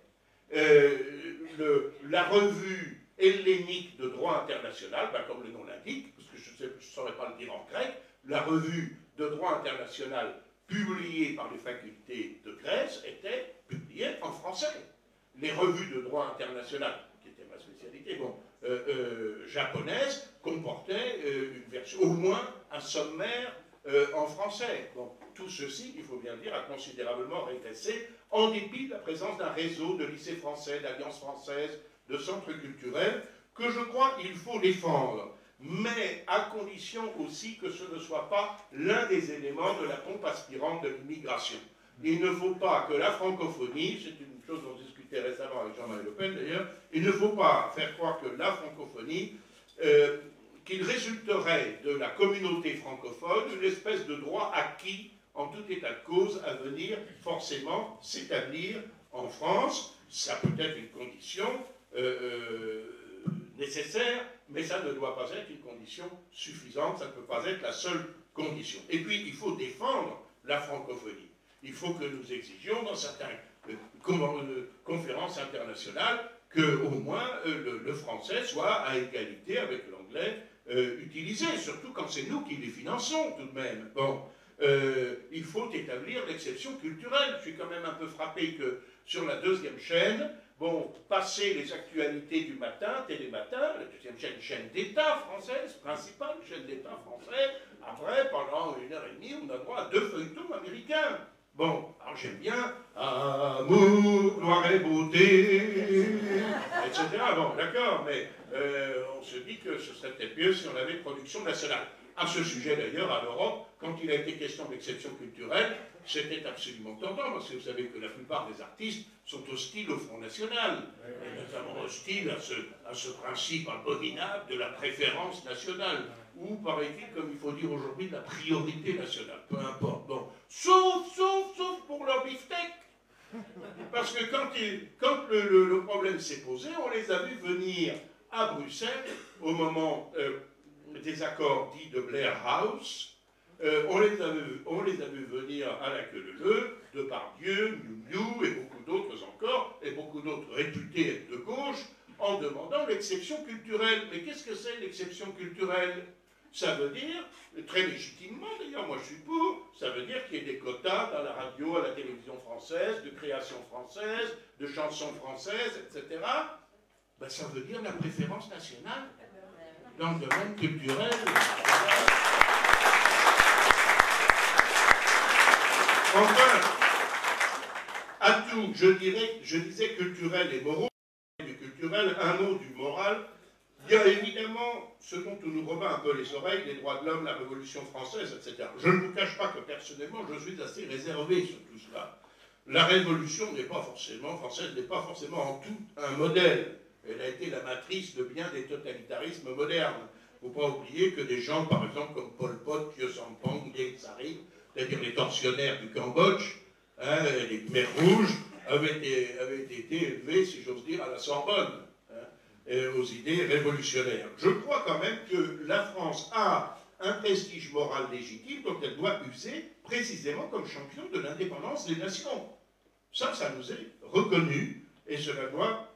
La revue hellénique de droit international, comme le nom l'indique, parce que je ne saurais pas le dire en grec, la revue de droit international publiée par les facultés de Grèce était publiée en français. Les revues de droit international, qui étaient ma spécialité, bon, japonaise comportait une version, au moins un sommaire en français. Bon, tout ceci, il faut bien le dire, a considérablement régressé, en dépit de la présence d'un réseau de lycées français, d'alliances françaises, de centres culturels, que je crois qu'il faut défendre, mais à condition aussi que ce ne soit pas l'un des éléments de la pompe aspirante de l'immigration. Il ne faut pas que la francophonie, c'est une chose dont on discutait récemment avec Jean-Marie Le Pen d'ailleurs, il ne faut pas faire croire que la francophonie, qu'il résulterait de la communauté francophone une espèce de droit acquis en tout état de cause à venir forcément s'établir en France. Ça peut être une condition nécessaire, mais ça ne doit pas être une condition suffisante, ça ne peut pas être la seule condition. Et puis, il faut défendre la francophonie. Il faut que nous exigions dans certaines conférences internationales que, au moins, le français soit à égalité avec l'anglais utilisé, surtout quand c'est nous qui les finançons, tout de même. Bon, il faut établir l'exception culturelle. Je suis quand même un peu frappé que, sur la deuxième chaîne, bon, passer les actualités du matin, Télématin, la deuxième chaîne d'État française, principale chaîne d'État française, après, pendant 1h30, on a droit à 2 feuilletons américains. Bon, alors j'aime bien amour, gloire et beauté, etc. Bon, d'accord, mais on se dit que ce serait peut-être mieux si on avait une production nationale. À ce sujet d'ailleurs, à l'Europe, quand il a été question d'exception culturelle, c'était absolument tentant, parce que vous savez que la plupart des artistes sont hostiles au Front National, et notamment hostiles à ce principe abominable de la préférence nationale, ou paraît-il, comme il faut dire aujourd'hui, de la priorité nationale, peu importe. Bon, sauf pour leur beefsteak. Parce que quand le problème s'est posé, on les a vus venir à Bruxelles au moment des accords dits de Blair House. On les a vus venir à la queue leu, Depardieu, Miu Miu et beaucoup d'autres encore, et beaucoup d'autres réputés de gauche, en demandant l'exception culturelle. Mais qu'est-ce que c'est l'exception culturelle? Ça veut dire, très légitimement d'ailleurs, moi je suis pour, ça veut dire qu'il y ait des quotas dans la radio, à la télévision française, de création française, de chansons françaises, etc. Ben, ça veut dire la préférence nationale dans le domaine culturel. Enfin, à tout, je disais culturel et moraux, du culturel, un mot du moral. Il y a évidemment ce dont on nous rebat un peu les oreilles, les droits de l'homme, la Révolution française, etc. Je ne vous cache pas que personnellement, je suis assez réservé sur tout cela. La Révolution n'est pas forcément française, n'est pas forcément en tout un modèle. Elle a été la matrice de bien des totalitarismes modernes. Il ne faut pas oublier que des gens, par exemple, comme Pol Pot, Khieu Sampang, Lieng Tsarine, c'est-à-dire les tortionnaires du Cambodge, hein, les Khmers rouges, avaient été élevés, si j'ose dire, à la Sorbonne, aux idées révolutionnaires. Je crois quand même que la France a un prestige moral légitime dont elle doit user précisément comme champion de l'indépendance des nations. Ça nous est reconnu et cela doit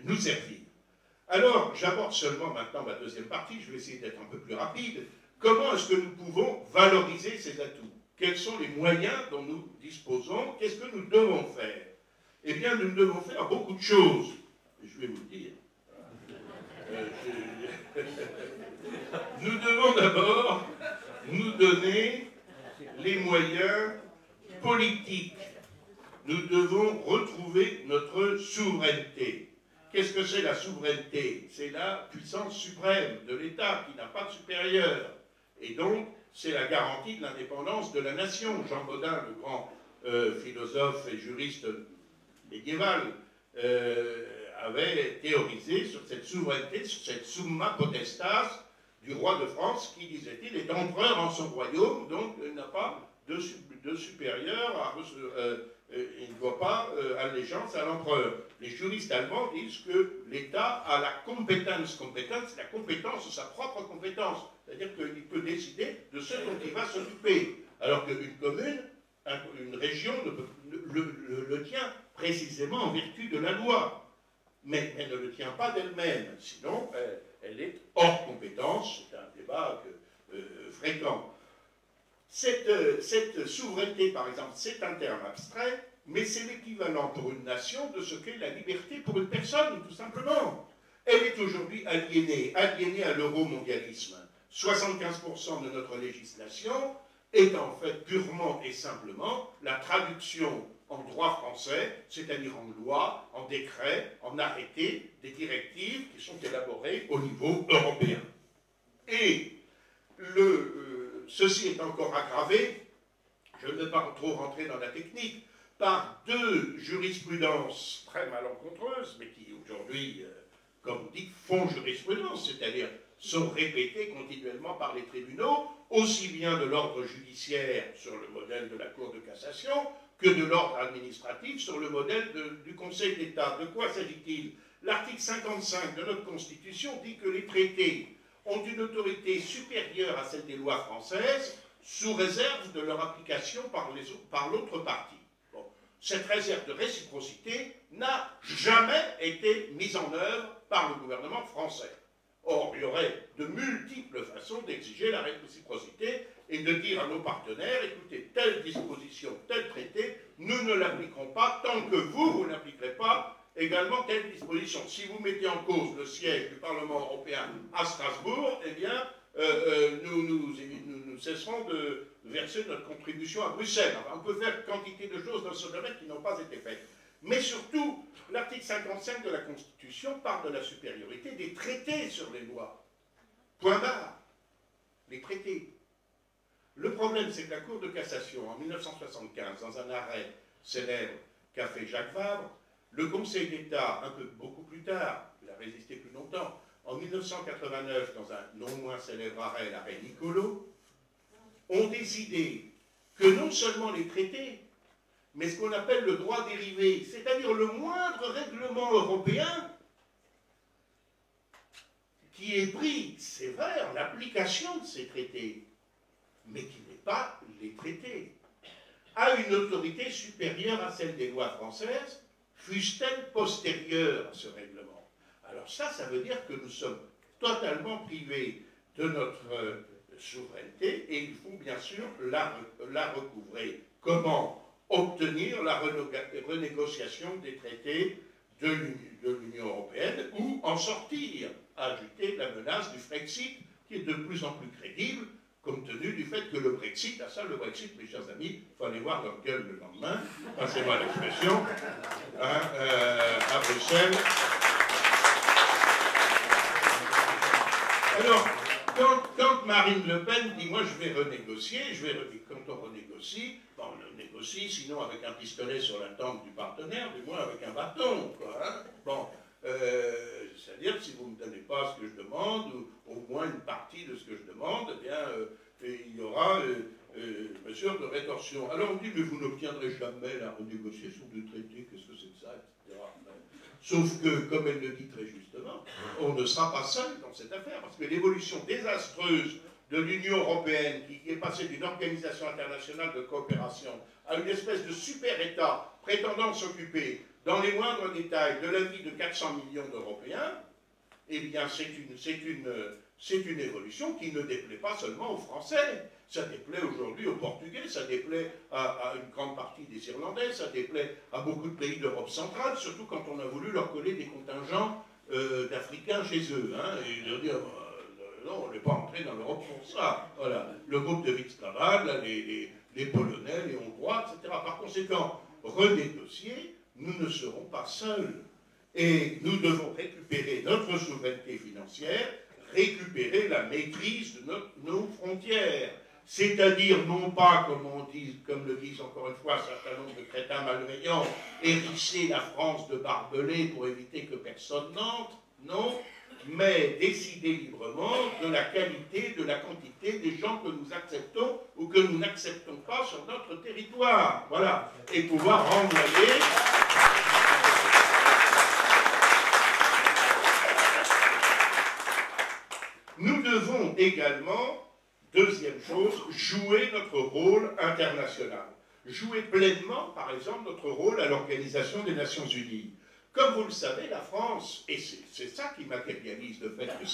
nous servir. Alors, j'aborde seulement maintenant ma deuxième partie, je vais essayer d'être un peu plus rapide. Comment est-ce que nous pouvons valoriser ces atouts? Quels sont les moyens dont nous disposons? Qu'est-ce que nous devons faire? Eh bien, nous devons faire beaucoup de choses. Je vais vous le dire. Nous devons d'abord nous donner les moyens politiques. Nous devons retrouver notre souveraineté. Qu'est-ce que c'est la souveraineté? C'est la puissance suprême de l'État qui n'a pas de supérieur. Et donc, c'est la garantie de l'indépendance de la nation. Jean Bodin, le grand philosophe et juriste médiéval, avait théorisé sur cette souveraineté, sur cette summa potestas du roi de France qui, disait-il, est empereur en son royaume, donc il n'a pas de supérieur, il ne doit pas allégeance à l'empereur. Les juristes allemands disent que l'État a la compétence, la compétence, sa propre compétence, c'est-à-dire qu'il peut décider de ce dont il va s'occuper, alors qu'une commune, une région le tient précisément en vertu de la loi. Mais elle ne le tient pas d'elle-même, sinon elle est hors compétence, c'est un débat fréquent. Cette souveraineté, par exemple, c'est un terme abstrait, mais c'est l'équivalent pour une nation de ce qu'est la liberté pour une personne, tout simplement. elle est aujourd'hui aliénée à l'euromondialisme. 75% de notre législation est en fait purement et simplement la traduction en droit français, c'est-à-dire en loi, en décret, en arrêté, des directives qui sont élaborées au niveau européen. Et ceci est encore aggravé, je ne vais pas trop rentrer dans la technique, par deux jurisprudences très malencontreuses, mais qui aujourd'hui, comme on dit, font jurisprudence, c'est-à-dire sont répétées continuellement par les tribunaux, aussi bien de l'ordre judiciaire sur le modèle de la Cour de cassation, que de l'ordre administratif sur le modèle du Conseil d'État. De quoi s'agit-il? L'article 55 de notre Constitution dit que les traités ont une autorité supérieure à celle des lois françaises, sous réserve de leur application par l'autre partie. Bon. Cette réserve de réciprocité n'a jamais été mise en œuvre par le gouvernement français. Or, il y aurait de multiples façons d'exiger la réciprocité et de dire à nos partenaires, écoutez, telle disposition, tel traité, nous ne l'appliquerons pas tant que vous n'appliquerez pas également telle disposition. Si vous mettez en cause le siège du Parlement européen à Strasbourg, eh bien, nous cesserons de verser notre contribution à Bruxelles. Enfin, on peut faire quantité de choses dans ce domaine qui n'ont pas été faites. Mais surtout, l'article 55 de la Constitution parle de la supériorité des traités sur les lois. Point barre. Les traités. Le problème, c'est que la Cour de cassation, en 1975, dans un arrêt célèbre qu'a fait Jacques Vabre, le Conseil d'État, beaucoup plus tard, il a résisté plus longtemps, en 1989, dans un non moins célèbre arrêt, l'arrêt Nicolo, ont décidé que non seulement les traités, mais ce qu'on appelle le droit dérivé, c'est-à-dire le moindre règlement européen qui est pris, c'est vrai, en application de ces traités, mais qui n'est pas les traités, a une autorité supérieure à celle des lois françaises, fussent-elles postérieures à ce règlement. Alors ça veut dire que nous sommes totalement privés de notre souveraineté et il faut bien sûr la recouvrer. Comment obtenir la renégociation des traités de l'Union européenne ou en sortir, ajouter la menace du Frexit qui est de plus en plus crédible compte tenu du fait que le Brexit, le Brexit, mes chers amis, il faut aller voir leur gueule le lendemain, passez-moi l'expression, à Bruxelles. Alors, quand Marine Le Pen dit « moi je vais renégocier », quand on renégocie, bon, on négocie sinon avec un pistolet sur la tempe du partenaire, du moins avec un bâton, quoi. Hein. Bon, c'est-à-dire si vous ne me donnez pas ce que je demande, ou au moins une partie de ce que je demande, eh bien, il y aura mesure de rétorsion. Alors on dit « mais vous n'obtiendrez jamais la renégociation du traité, qu'est-ce que c'est que ça ?» etc. Sauf que, comme elle le dit très justement, on ne sera pas seul dans cette affaire, parce que l'évolution désastreuse de l'Union européenne, qui est passée d'une organisation internationale de coopération à une espèce de super-État prétendant s'occuper, dans les moindres détails, de la vie de 400 millions d'Européens, eh bien, c'est une évolution qui ne déplaît pas seulement aux Français. Ça déplaît aujourd'hui aux Portugais, ça déplaît à une grande partie des Irlandais, ça déplaît à beaucoup de pays d'Europe centrale, surtout quand on a voulu leur coller des contingents d'Africains chez eux. Hein, et leur dire, non, on n'est pas entré dans l'Europe pour ça. Voilà. Le groupe de Vic-Strabag, les Polonais, les Hongrois, etc. Par conséquent, renégocier, nous ne serons pas seuls. Et nous devons récupérer notre souveraineté financière, récupérer la maîtrise de nos frontières. C'est-à-dire, non pas, comme le disent encore une fois un certain nombre de crétins malveillants, hérisser la France de barbelés pour éviter que personne n'entre, non, mais décider librement de la qualité, de la quantité des gens que nous acceptons ou que nous n'acceptons pas sur notre territoire. Voilà. Et pouvoir renvoyer... Nous devons également, deuxième chose, jouer notre rôle international. Jouer pleinement, par exemple, notre rôle à l'Organisation des Nations Unies. Comme vous le savez, la France, et c'est ça qui matérialise le fait que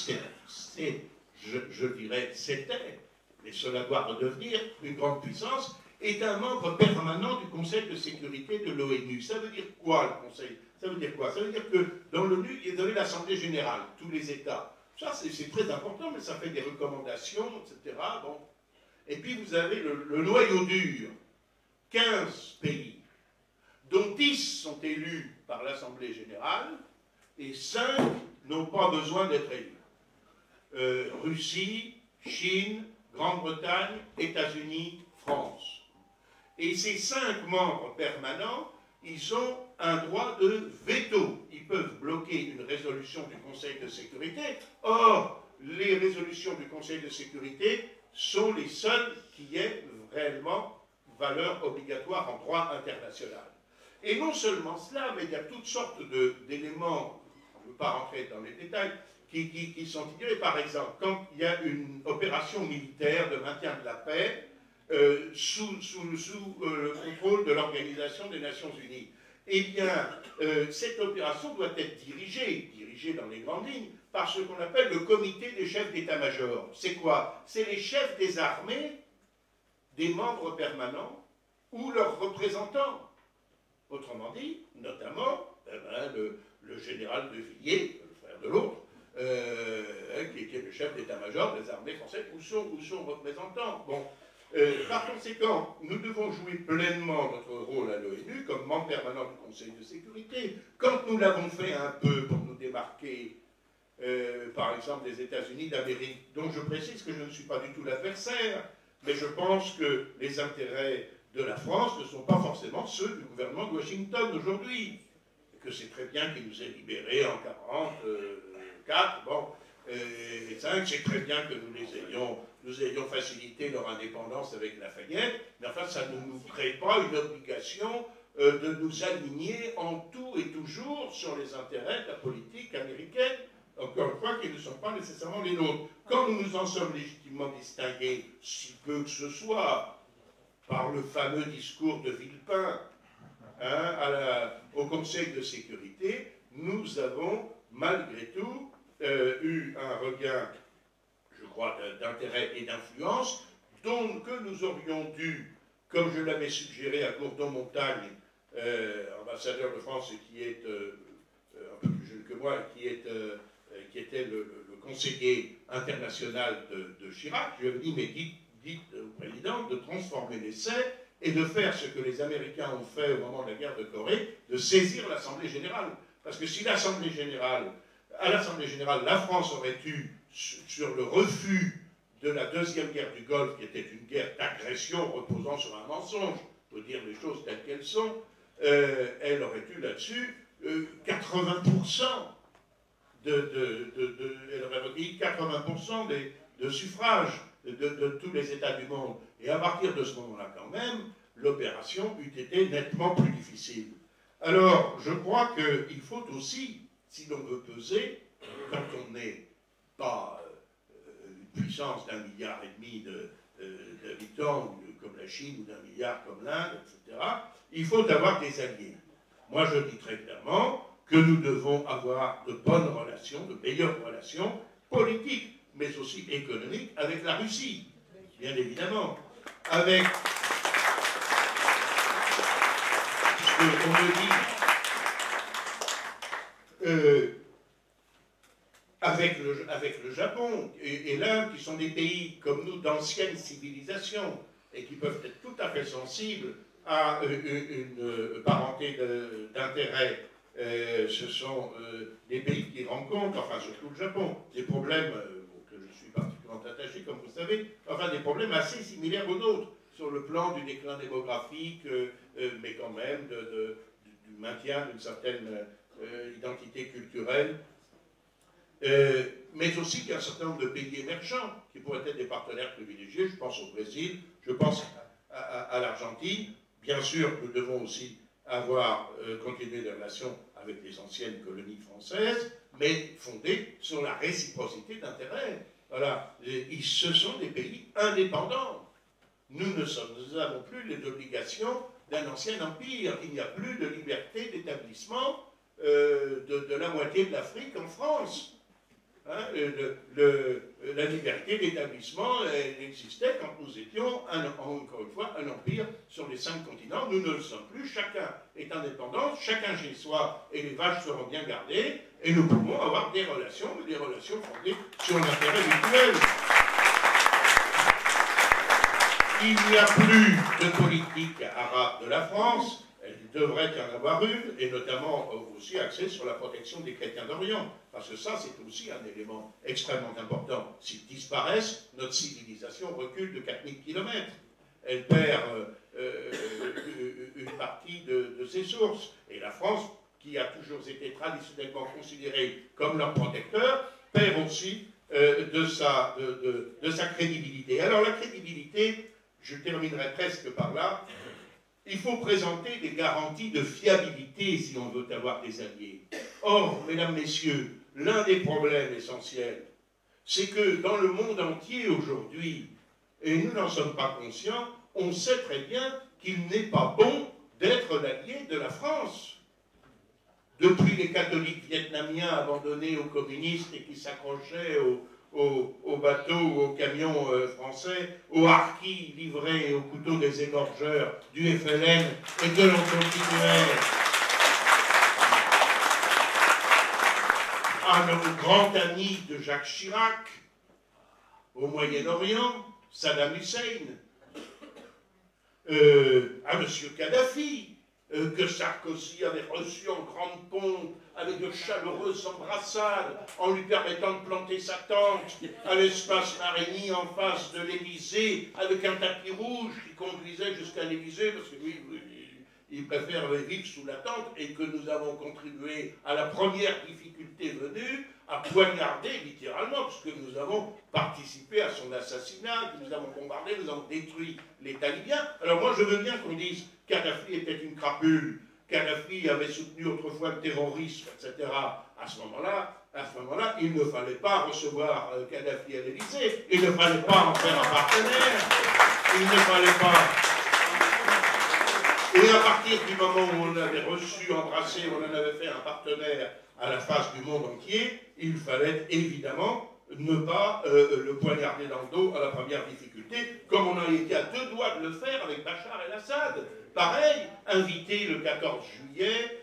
je dirais, c'était, mais cela doit redevenir une grande puissance, est un membre permanent du Conseil de sécurité de l'ONU. Ça veut dire quoi, le Conseil? Ça veut dire quoi? Ça veut dire que dans l'ONU, il y a l'Assemblée générale, tous les États. Ça, c'est très important, mais ça fait des recommandations, etc. Bon. Et puis vous avez le noyau dur, 15 pays, dont 10 sont élus par l'Assemblée générale, et 5 n'ont pas besoin d'être élus. Russie, Chine, Grande-Bretagne, États-Unis, France. Et ces 5 membres permanents, ils ont un droit de veto. Ils peuvent bloquer une résolution du Conseil de sécurité. Or, les résolutions du Conseil de sécurité sont les seules qui aient réellement valeur obligatoire en droit international. Et non seulement cela, mais il y a toutes sortes d'éléments, je ne veux pas rentrer dans les détails, qui sont ignorés. Par exemple, quand il y a une opération militaire de maintien de la paix, sous le contrôle de l'Organisation des Nations Unies. Eh bien, cette opération doit être dirigée dans les grandes lignes, par ce qu'on appelle le comité des chefs d'état-major. C'est quoi? C'est les chefs des armées, des membres permanents, ou leurs représentants. Autrement dit, notamment, le général de Villiers, le frère de l'autre, qui est le chef d'état-major des armées françaises, ou son représentant. Bon. Par conséquent, nous devons jouer pleinement notre rôle à l'ONU comme membre permanent du Conseil de sécurité. Quand nous l'avons fait un peu pour nous démarquer, par exemple, des États-Unis d'Amérique, dont je précise que je ne suis pas du tout l'adversaire, mais je pense que les intérêts de la France ne sont pas forcément ceux du gouvernement de Washington aujourd'hui. Et que c'est très bien qu'il nous ait libérés en 1944, bon, et 5, c'est très bien que nous ayons facilité leur indépendance avec Lafayette, mais enfin, ça ne nous crée pas une obligation de nous aligner en tout et toujours sur les intérêts de la politique américaine, encore une fois, qui ne sont pas nécessairement les nôtres. Quand nous nous en sommes légitimement distingués, si peu que ce soit, par le fameux discours de Villepin au Conseil de sécurité, nous avons, malgré tout, eu un regain, je crois, d'intérêt et d'influence, que nous aurions dû, comme je l'avais suggéré à Gourdon-Montagne, ambassadeur de France, qui est un peu plus jeune que moi, qui était le conseiller international de Chirac, je lui ai dit, mais dites au président de transformer l'essai et de faire ce que les Américains ont fait au moment de la guerre de Corée, de saisir l'Assemblée générale. Parce que si à l'Assemblée générale, la France aurait eu, sur le refus de la deuxième guerre du Golfe, qui était une guerre d'agression reposant sur un mensonge, il faut dire les choses telles qu'elles sont, elle aurait eu là-dessus 80%, elle aurait recueilli 80% de suffrages de tous les États du monde. Et à partir de ce moment-là, quand même, l'opération eût été nettement plus difficile. Alors, je crois qu'il faut aussi, si l'on veut peser, quand on n'est pas une puissance d'1,5 milliard d'habitants, comme la Chine, ou d'1 milliard comme l'Inde, etc., il faut avoir des alliés. Moi, je dis très clairement que nous devons avoir de bonnes relations, de meilleures relations politiques, mais aussi économiques avec la Russie, bien évidemment. Avec... on me dit... avec le Japon et l'Inde, qui sont des pays comme nous d'anciennes civilisations et qui peuvent être tout à fait sensibles à une parenté d'intérêt. Ce sont des pays qui rencontrent, enfin surtout le Japon, des problèmes que je suis particulièrement attaché, comme vous savez, enfin des problèmes assez similaires aux nôtres, sur le plan du déclin démographique, mais quand même du maintien d'une certaine identité culturelle. Mais aussi qu'il y a un certain nombre de pays émergents qui pourraient être des partenaires privilégiés. Je pense au Brésil, je pense à l'Argentine. Bien sûr, nous devons aussi continuer des relations avec les anciennes colonies françaises, mais fondées sur la réciprocité d'intérêts. Voilà. Ce sont des pays indépendants. Nous n'avons plus les obligations d'un ancien empire. Il n'y a plus de liberté d'établissement de la moitié de l'Afrique en France. Hein, la liberté d'établissement existait quand nous étions, encore une fois, un empire sur les 5 continents. Nous ne le sommes plus, chacun est indépendant, chacun chez soi, et les vaches seront bien gardées, et nous pouvons avoir des relations, mais des relations fondées sur l'intérêt mutuel. Il n'y a plus de politique arabe de la France. Il devrait y en avoir une, et notamment aussi axée sur la protection des chrétiens d'Orient. Parce que ça, c'est aussi un élément extrêmement important. S'ils disparaissent, notre civilisation recule de 4000 km. Elle perd une partie de ses sources. Et la France, qui a toujours été traditionnellement considérée comme leur protecteur, perd aussi de sa crédibilité. Alors la crédibilité, je terminerai presque par là, il faut présenter des garanties de fiabilité si on veut avoir des alliés. Or, mesdames, messieurs, l'un des problèmes essentiels, c'est que dans le monde entier aujourd'hui, et nous n'en sommes pas conscients, on sait très bien qu'il n'est pas bon d'être l'allié de la France. Depuis les catholiques vietnamiens abandonnés aux communistes et qui s'accrochaient aux bateaux ou aux camions français, aux harkis livrés au couteau des égorgeurs du FLN et de l'on continuait à nos grands amis de Jacques Chirac, au Moyen-Orient, Saddam Hussein, à M. Kadhafi, que Sarkozy avait reçu en grande pompe, avec de chaleureuses embrassades, en lui permettant de planter sa tente à l'espace Marigny en face de l'Élysée, avec un tapis rouge qui conduisait jusqu'à l'Élysée, parce que lui, il préfère vivre sous la tente, et que nous avons contribué à la première difficulté venue, à poignarder littéralement, puisque nous avons participé à son assassinat, nous avons bombardé, nous avons détruit l'État libyen. Alors moi je veux bien qu'on dise Kadhafi était une crapule, Kadhafi avait soutenu autrefois le terrorisme, etc. À ce moment-là, il ne fallait pas recevoir Kadhafi à l'Élysée, il ne fallait pas en faire un partenaire, il ne fallait pas... Et à partir du moment où on l'avait reçu, embrassé, on en avait fait un partenaire à la face du monde entier, il fallait évidemment ne pas le poignarder dans le dos à la première difficulté, comme on en était à 2 doigts de le faire avec Bachar el-Assad. Pareil, invité le 14 juillet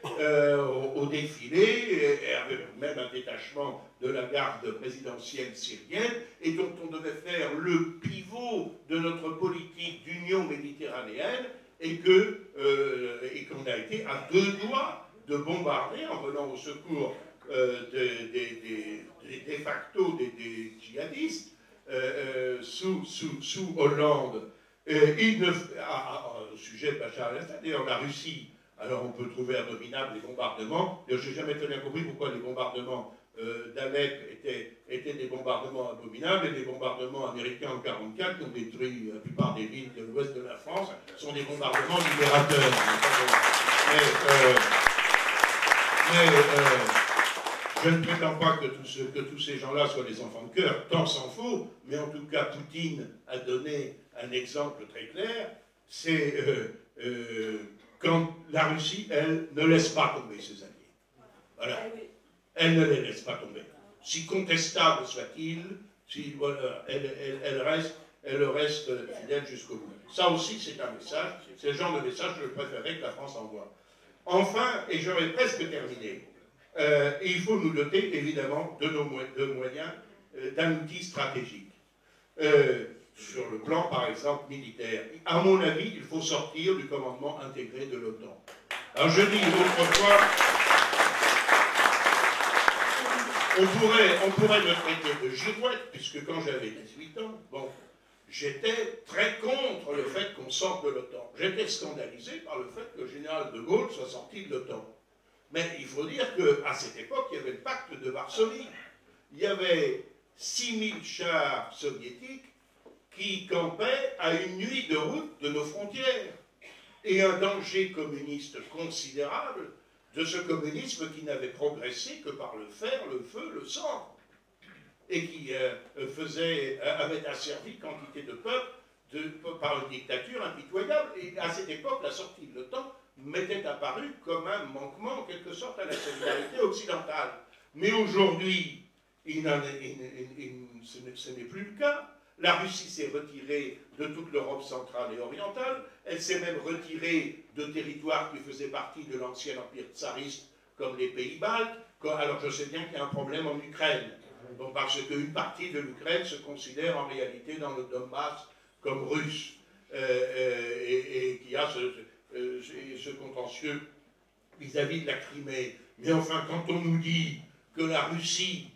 au défilé, et avec même un détachement de la garde présidentielle syrienne, et dont on devait faire le pivot de notre politique d'union méditerranéenne, et qu'on a été à 2 doigts de bombarder en venant au secours de facto des djihadistes sous Hollande. Au sujet de Bachar el-Assad, d'ailleurs la Russie, alors on peut trouver abominable les bombardements. Je n'ai jamais très bien compris pourquoi les bombardements d'Alep étaient des bombardements abominables, et les bombardements américains en 1944 qui ont détruit la plupart des villes de l'ouest de la France sont des bombardements libérateurs. Je ne prétends pas que tous ces gens-là soient des enfants de cœur, tant s'en faut, mais en tout cas, Poutine a donné un exemple très clair, c'est quand la Russie, elle, ne laisse pas tomber ses alliés. Voilà. Elle ne les laisse pas tomber. Si contestable soit-il, voilà, elle reste fidèle jusqu'au bout. Ça aussi, c'est un message, c'est le genre de message que je préférerais que la France envoie. Enfin, et j'aurais presque terminé, il faut nous doter évidemment de moyens, d'un outil stratégique. Sur le plan, par exemple, militaire. À mon avis, il faut sortir du commandement intégré de l'OTAN. Alors je dis autrefois, on pourrait me traiter de girouette, puisque quand j'avais 18 ans, bon, j'étais très contre le fait qu'on sorte de l'OTAN. J'étais scandalisé par le fait que le général de Gaulle soit sorti de l'OTAN. Mais il faut dire qu'à cette époque, il y avait le pacte de Varsovie. Il y avait 6000 chars soviétiques qui campaient à une nuit de route de nos frontières. Et un danger communiste considérable de ce communisme qui n'avait progressé que par le fer, le feu, le sang, et qui avait asservi quantité de peuples par une dictature impitoyable. Et à cette époque, la sortie de l'OTAN m'était apparue comme un manquement, en quelque sorte, à la solidarité occidentale. Mais aujourd'hui, ce n'est plus le cas. La Russie s'est retirée de toute l'Europe centrale et orientale, elle s'est même retirée de territoires qui faisaient partie de l'ancien empire tsariste, comme les pays baltes. Alors je sais bien qu'il y a un problème en Ukraine, bon, parce qu'une partie de l'Ukraine se considère en réalité dans le Donbass comme russe, et qui a ce contentieux vis-à-vis de la Crimée. Mais enfin, quand on nous dit que la Russie,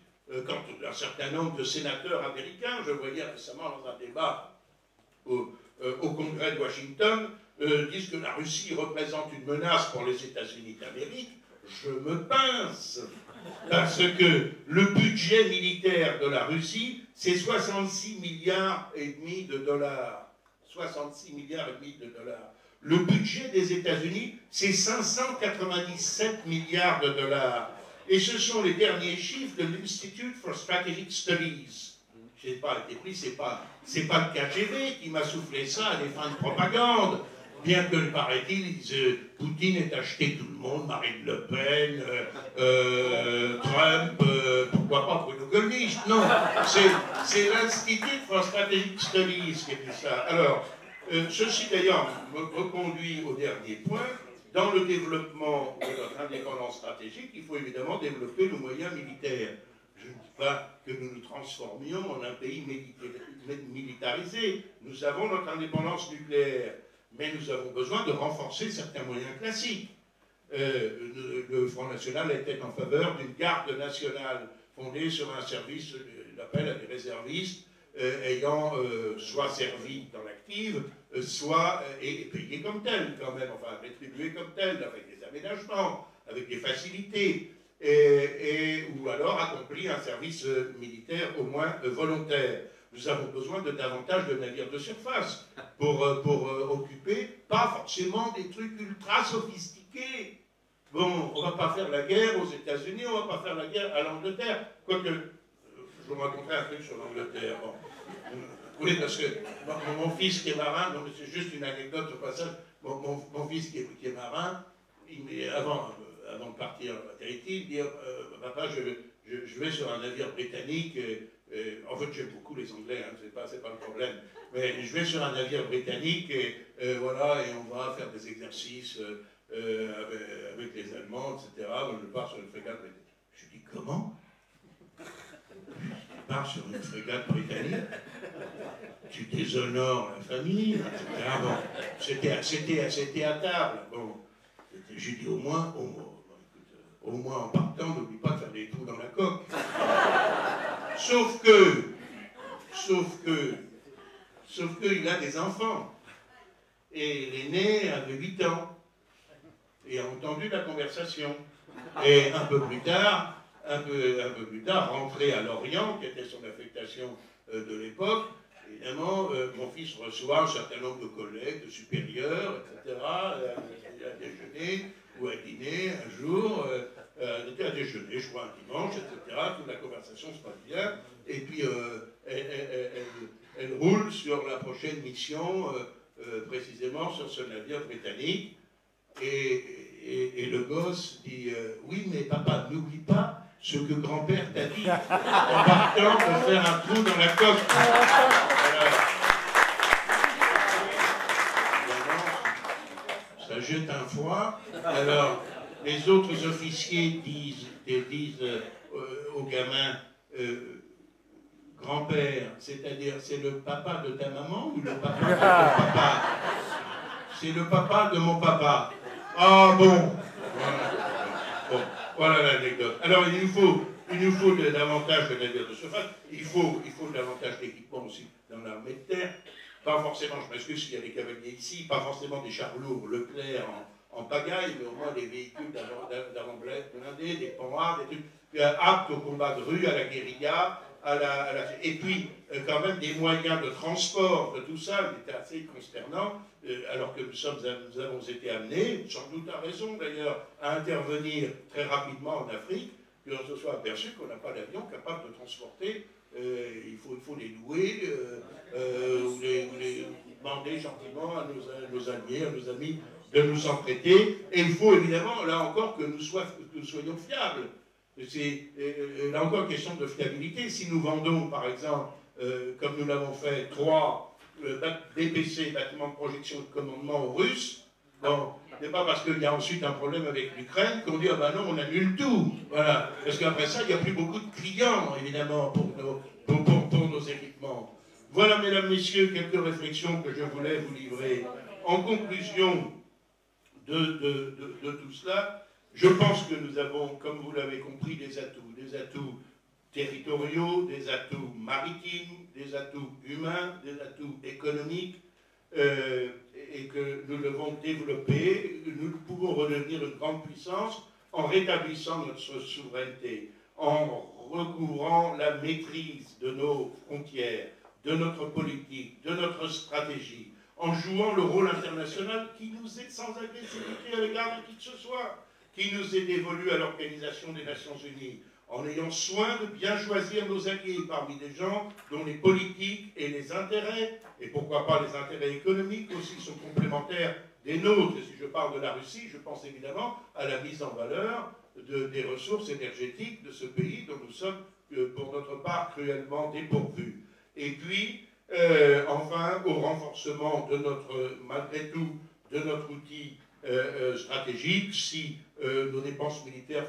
quand un certain nombre de sénateurs américains, je voyais récemment dans un débat au Congrès de Washington, disent que la Russie représente une menace pour les États-Unis d'Amérique, je me pince. Parce que le budget militaire de la Russie, c'est 66 milliards et demi de dollars. 66 milliards et demi de dollars. Le budget des États-Unis, c'est 597 milliards de dollars. Et ce sont les derniers chiffres de l'Institute for Strategic Studies. Je n'ai pas été pris, c'est pas le KGB qui m'a soufflé ça à des fins de propagande. Bien que, paraît-il, Poutine ait acheté tout le monde, Marine Le Pen, Trump, pourquoi pas Bruno Gollnisch. Non, c'est l'Institute for Strategic Studies qui a dit ça. Alors, ceci d'ailleurs me reconduit au dernier point. Dans le développement de notre indépendance stratégique, il faut évidemment développer nos moyens militaires. Je ne dis pas que nous nous transformions en un pays militarisé. Nous avons notre indépendance nucléaire. Mais nous avons besoin de renforcer certains moyens classiques. Le Front National était en faveur d'une garde nationale fondée sur un service d'appel à des réservistes ayant soit servi dans l'active, soit et payé comme tel, quand même, enfin rétribué comme tel, avec des aménagements, avec des facilités, ou alors accompli un service militaire au moins volontaire. Nous avons besoin de davantage de navires de surface pour occuper, pas forcément des trucs ultra sophistiqués. Bon, on ne va pas faire la guerre aux États-Unis, on ne va pas faire la guerre à l'Angleterre. Quoique, je vous raconterai un truc sur l'Angleterre. Bon. Oui, parce que mon fils qui est marin, c'est juste une anecdote au passage, mon fils qui est marin, avant de partir à Tahiti, il me dit papa, je vais sur un navire britannique. En fait, j'aime beaucoup les Anglais, hein, c'est pas le problème. Mais je vais sur un navire britannique et voilà, et on va faire des exercices avec les Allemands, etc. Donc, je pars sur une frégate britannique. Je dis comment? Tu pars sur une frégate britannique? Tu déshonores la famille, etc. Bon, c'était à table. Bon, j'ai dit au moins en partant, n'oublie pas de faire des trous dans la coque. Sauf que il a des enfants. Et l'aîné avait 8 ans. Et a entendu la conversation. Et un peu plus tard, rentré à Lorient, qui était son affectation de l'époque, évidemment, mon fils reçoit un certain nombre de collègues, de supérieurs, etc., à déjeuner ou à dîner un jour. Elle était à déjeuner, je crois, un dimanche, etc. Toute la conversation se passe bien. Et puis, elle roule sur la prochaine mission, précisément sur ce navire britannique. Et le gosse dit oui, mais papa, n'oublie pas ce que grand-père t'a dit en partant de faire un trou dans la coque. Ça jette un froid. Alors, les autres officiers disent aux gamins grand-père, c'est-à-dire c'est le papa de ta maman ou le papa de ton papa? C'est le papa de mon papa. Ah bon, voilà l'anecdote. Alors il nous faut davantage de navires de surface, il faut davantage d'équipement aussi dans l'armée de terre. Pas forcément, je m'excuse s'il y a des cavaliers ici, pas forcément des chars lourds Leclerc en pagaille, mais au moins des véhicules d'avant-blindés, des panhard, des trucs aptes au combat de rue, à la guérilla, et puis quand même des moyens de transport de tout ça, il était assez consternant, alors que nous avons été amenés, sans doute à raison d'ailleurs, à intervenir très rapidement en Afrique, qu'on se soit aperçu qu'on n'a pas d'avion capable de transporter, il faut les louer, ou les demander gentiment à nos alliés, à nos amis, de nous en prêter, et il faut évidemment, là encore, que nous soyons fiables. C'est là encore question de fiabilité. Si nous vendons, par exemple, comme nous l'avons fait, 3 BPC, bâtiments de projection et de commandement aux Russes, bon, c'est pas parce qu'il y a ensuite un problème avec l'Ukraine qu'on dit ah ben non, on annule tout. Voilà. Parce qu'après ça, il n'y a plus beaucoup de clients, évidemment, pour nos équipements. Voilà, mesdames, messieurs, quelques réflexions que je voulais vous livrer. En conclusion de tout cela, je pense que nous avons, comme vous l'avez compris, des atouts territoriaux, des atouts maritimes, des atouts humains, des atouts économiques, et que nous devons développer. Nous pouvons redevenir une grande puissance en rétablissant notre souveraineté, en recouvrant la maîtrise de nos frontières, de notre politique, de notre stratégie, en jouant le rôle international qui nous est sans agressivité à l'égard de qui que ce soit, qui nous est dévolu à l'Organisation des Nations Unies, en ayant soin de bien choisir nos alliés parmi des gens dont les politiques et les intérêts, et pourquoi pas les intérêts économiques aussi, sont complémentaires des nôtres. Et si je parle de la Russie, je pense évidemment à la mise en valeur des ressources énergétiques de ce pays dont nous sommes, pour notre part, cruellement dépourvus. Et puis, enfin, au renforcement de notre, malgré tout, de notre outil stratégique. Si nos dépenses militaires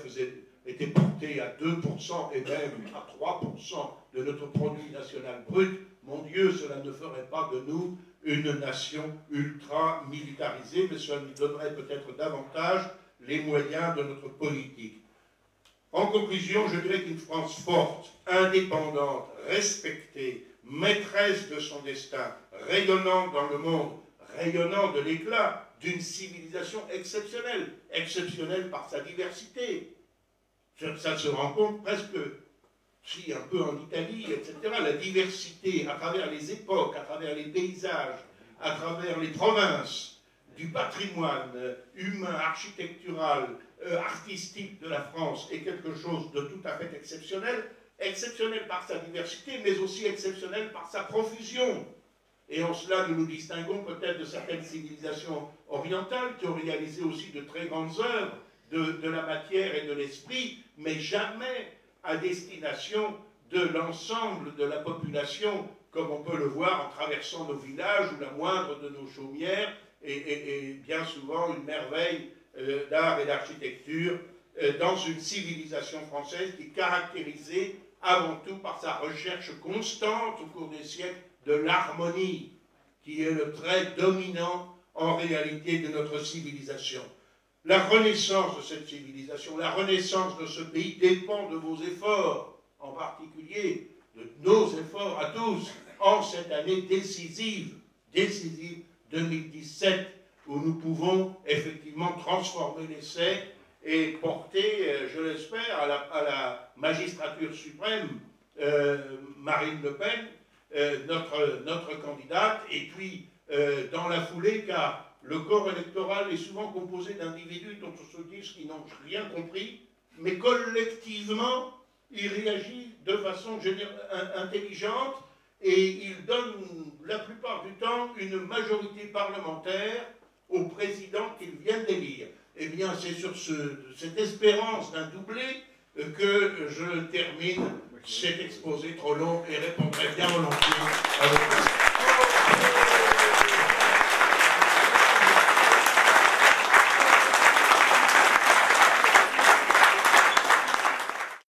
étaient portées à 2% et même à 3% de notre produit national brut, mon Dieu, cela ne ferait pas de nous une nation ultra militarisée, mais cela nous donnerait peut-être davantage les moyens de notre politique. En conclusion, je dirais qu'une France forte, indépendante, respectée, maîtresse de son destin, rayonnante dans le monde, rayonnant de l'éclat d'une civilisation exceptionnelle, exceptionnelle par sa diversité. Ça se rencontre presque, si un peu en Italie, etc. La diversité à travers les époques, à travers les paysages, à travers les provinces, du patrimoine humain, architectural, artistique de la France est quelque chose de tout à fait exceptionnel, exceptionnel par sa diversité, mais aussi exceptionnel par sa profusion. Et en cela, nous nous distinguons peut-être de certaines civilisations orientales qui ont réalisé aussi de très grandes œuvres de la matière et de l'esprit, mais jamais à destination de l'ensemble de la population, comme on peut le voir en traversant nos villages où la moindre de nos chaumières est bien souvent une merveille d'art et d'architecture dans une civilisation française qui est caractérisée avant tout par sa recherche constante au cours des siècles de l'harmonie, qui est le trait dominant en réalité de notre civilisation. La renaissance de cette civilisation, la renaissance de ce pays dépend de vos efforts, en particulier de nos efforts à tous, en cette année décisive 2017, où nous pouvons effectivement transformer l'essai et porter, je l'espère, à la magistrature suprême, Marine Le Pen, notre candidate, et puis dans la foulée, car le corps électoral est souvent composé d'individus dont on se dit qu'ils n'ont rien compris, mais collectivement, il réagit de façon intelligente et il donne la plupart du temps une majorité parlementaire au président qu'ils viennent d'élire. Eh bien, c'est sur cette espérance d'un doublé que je termine cet exposé trop long et répondrai bien volontiers à vos questions.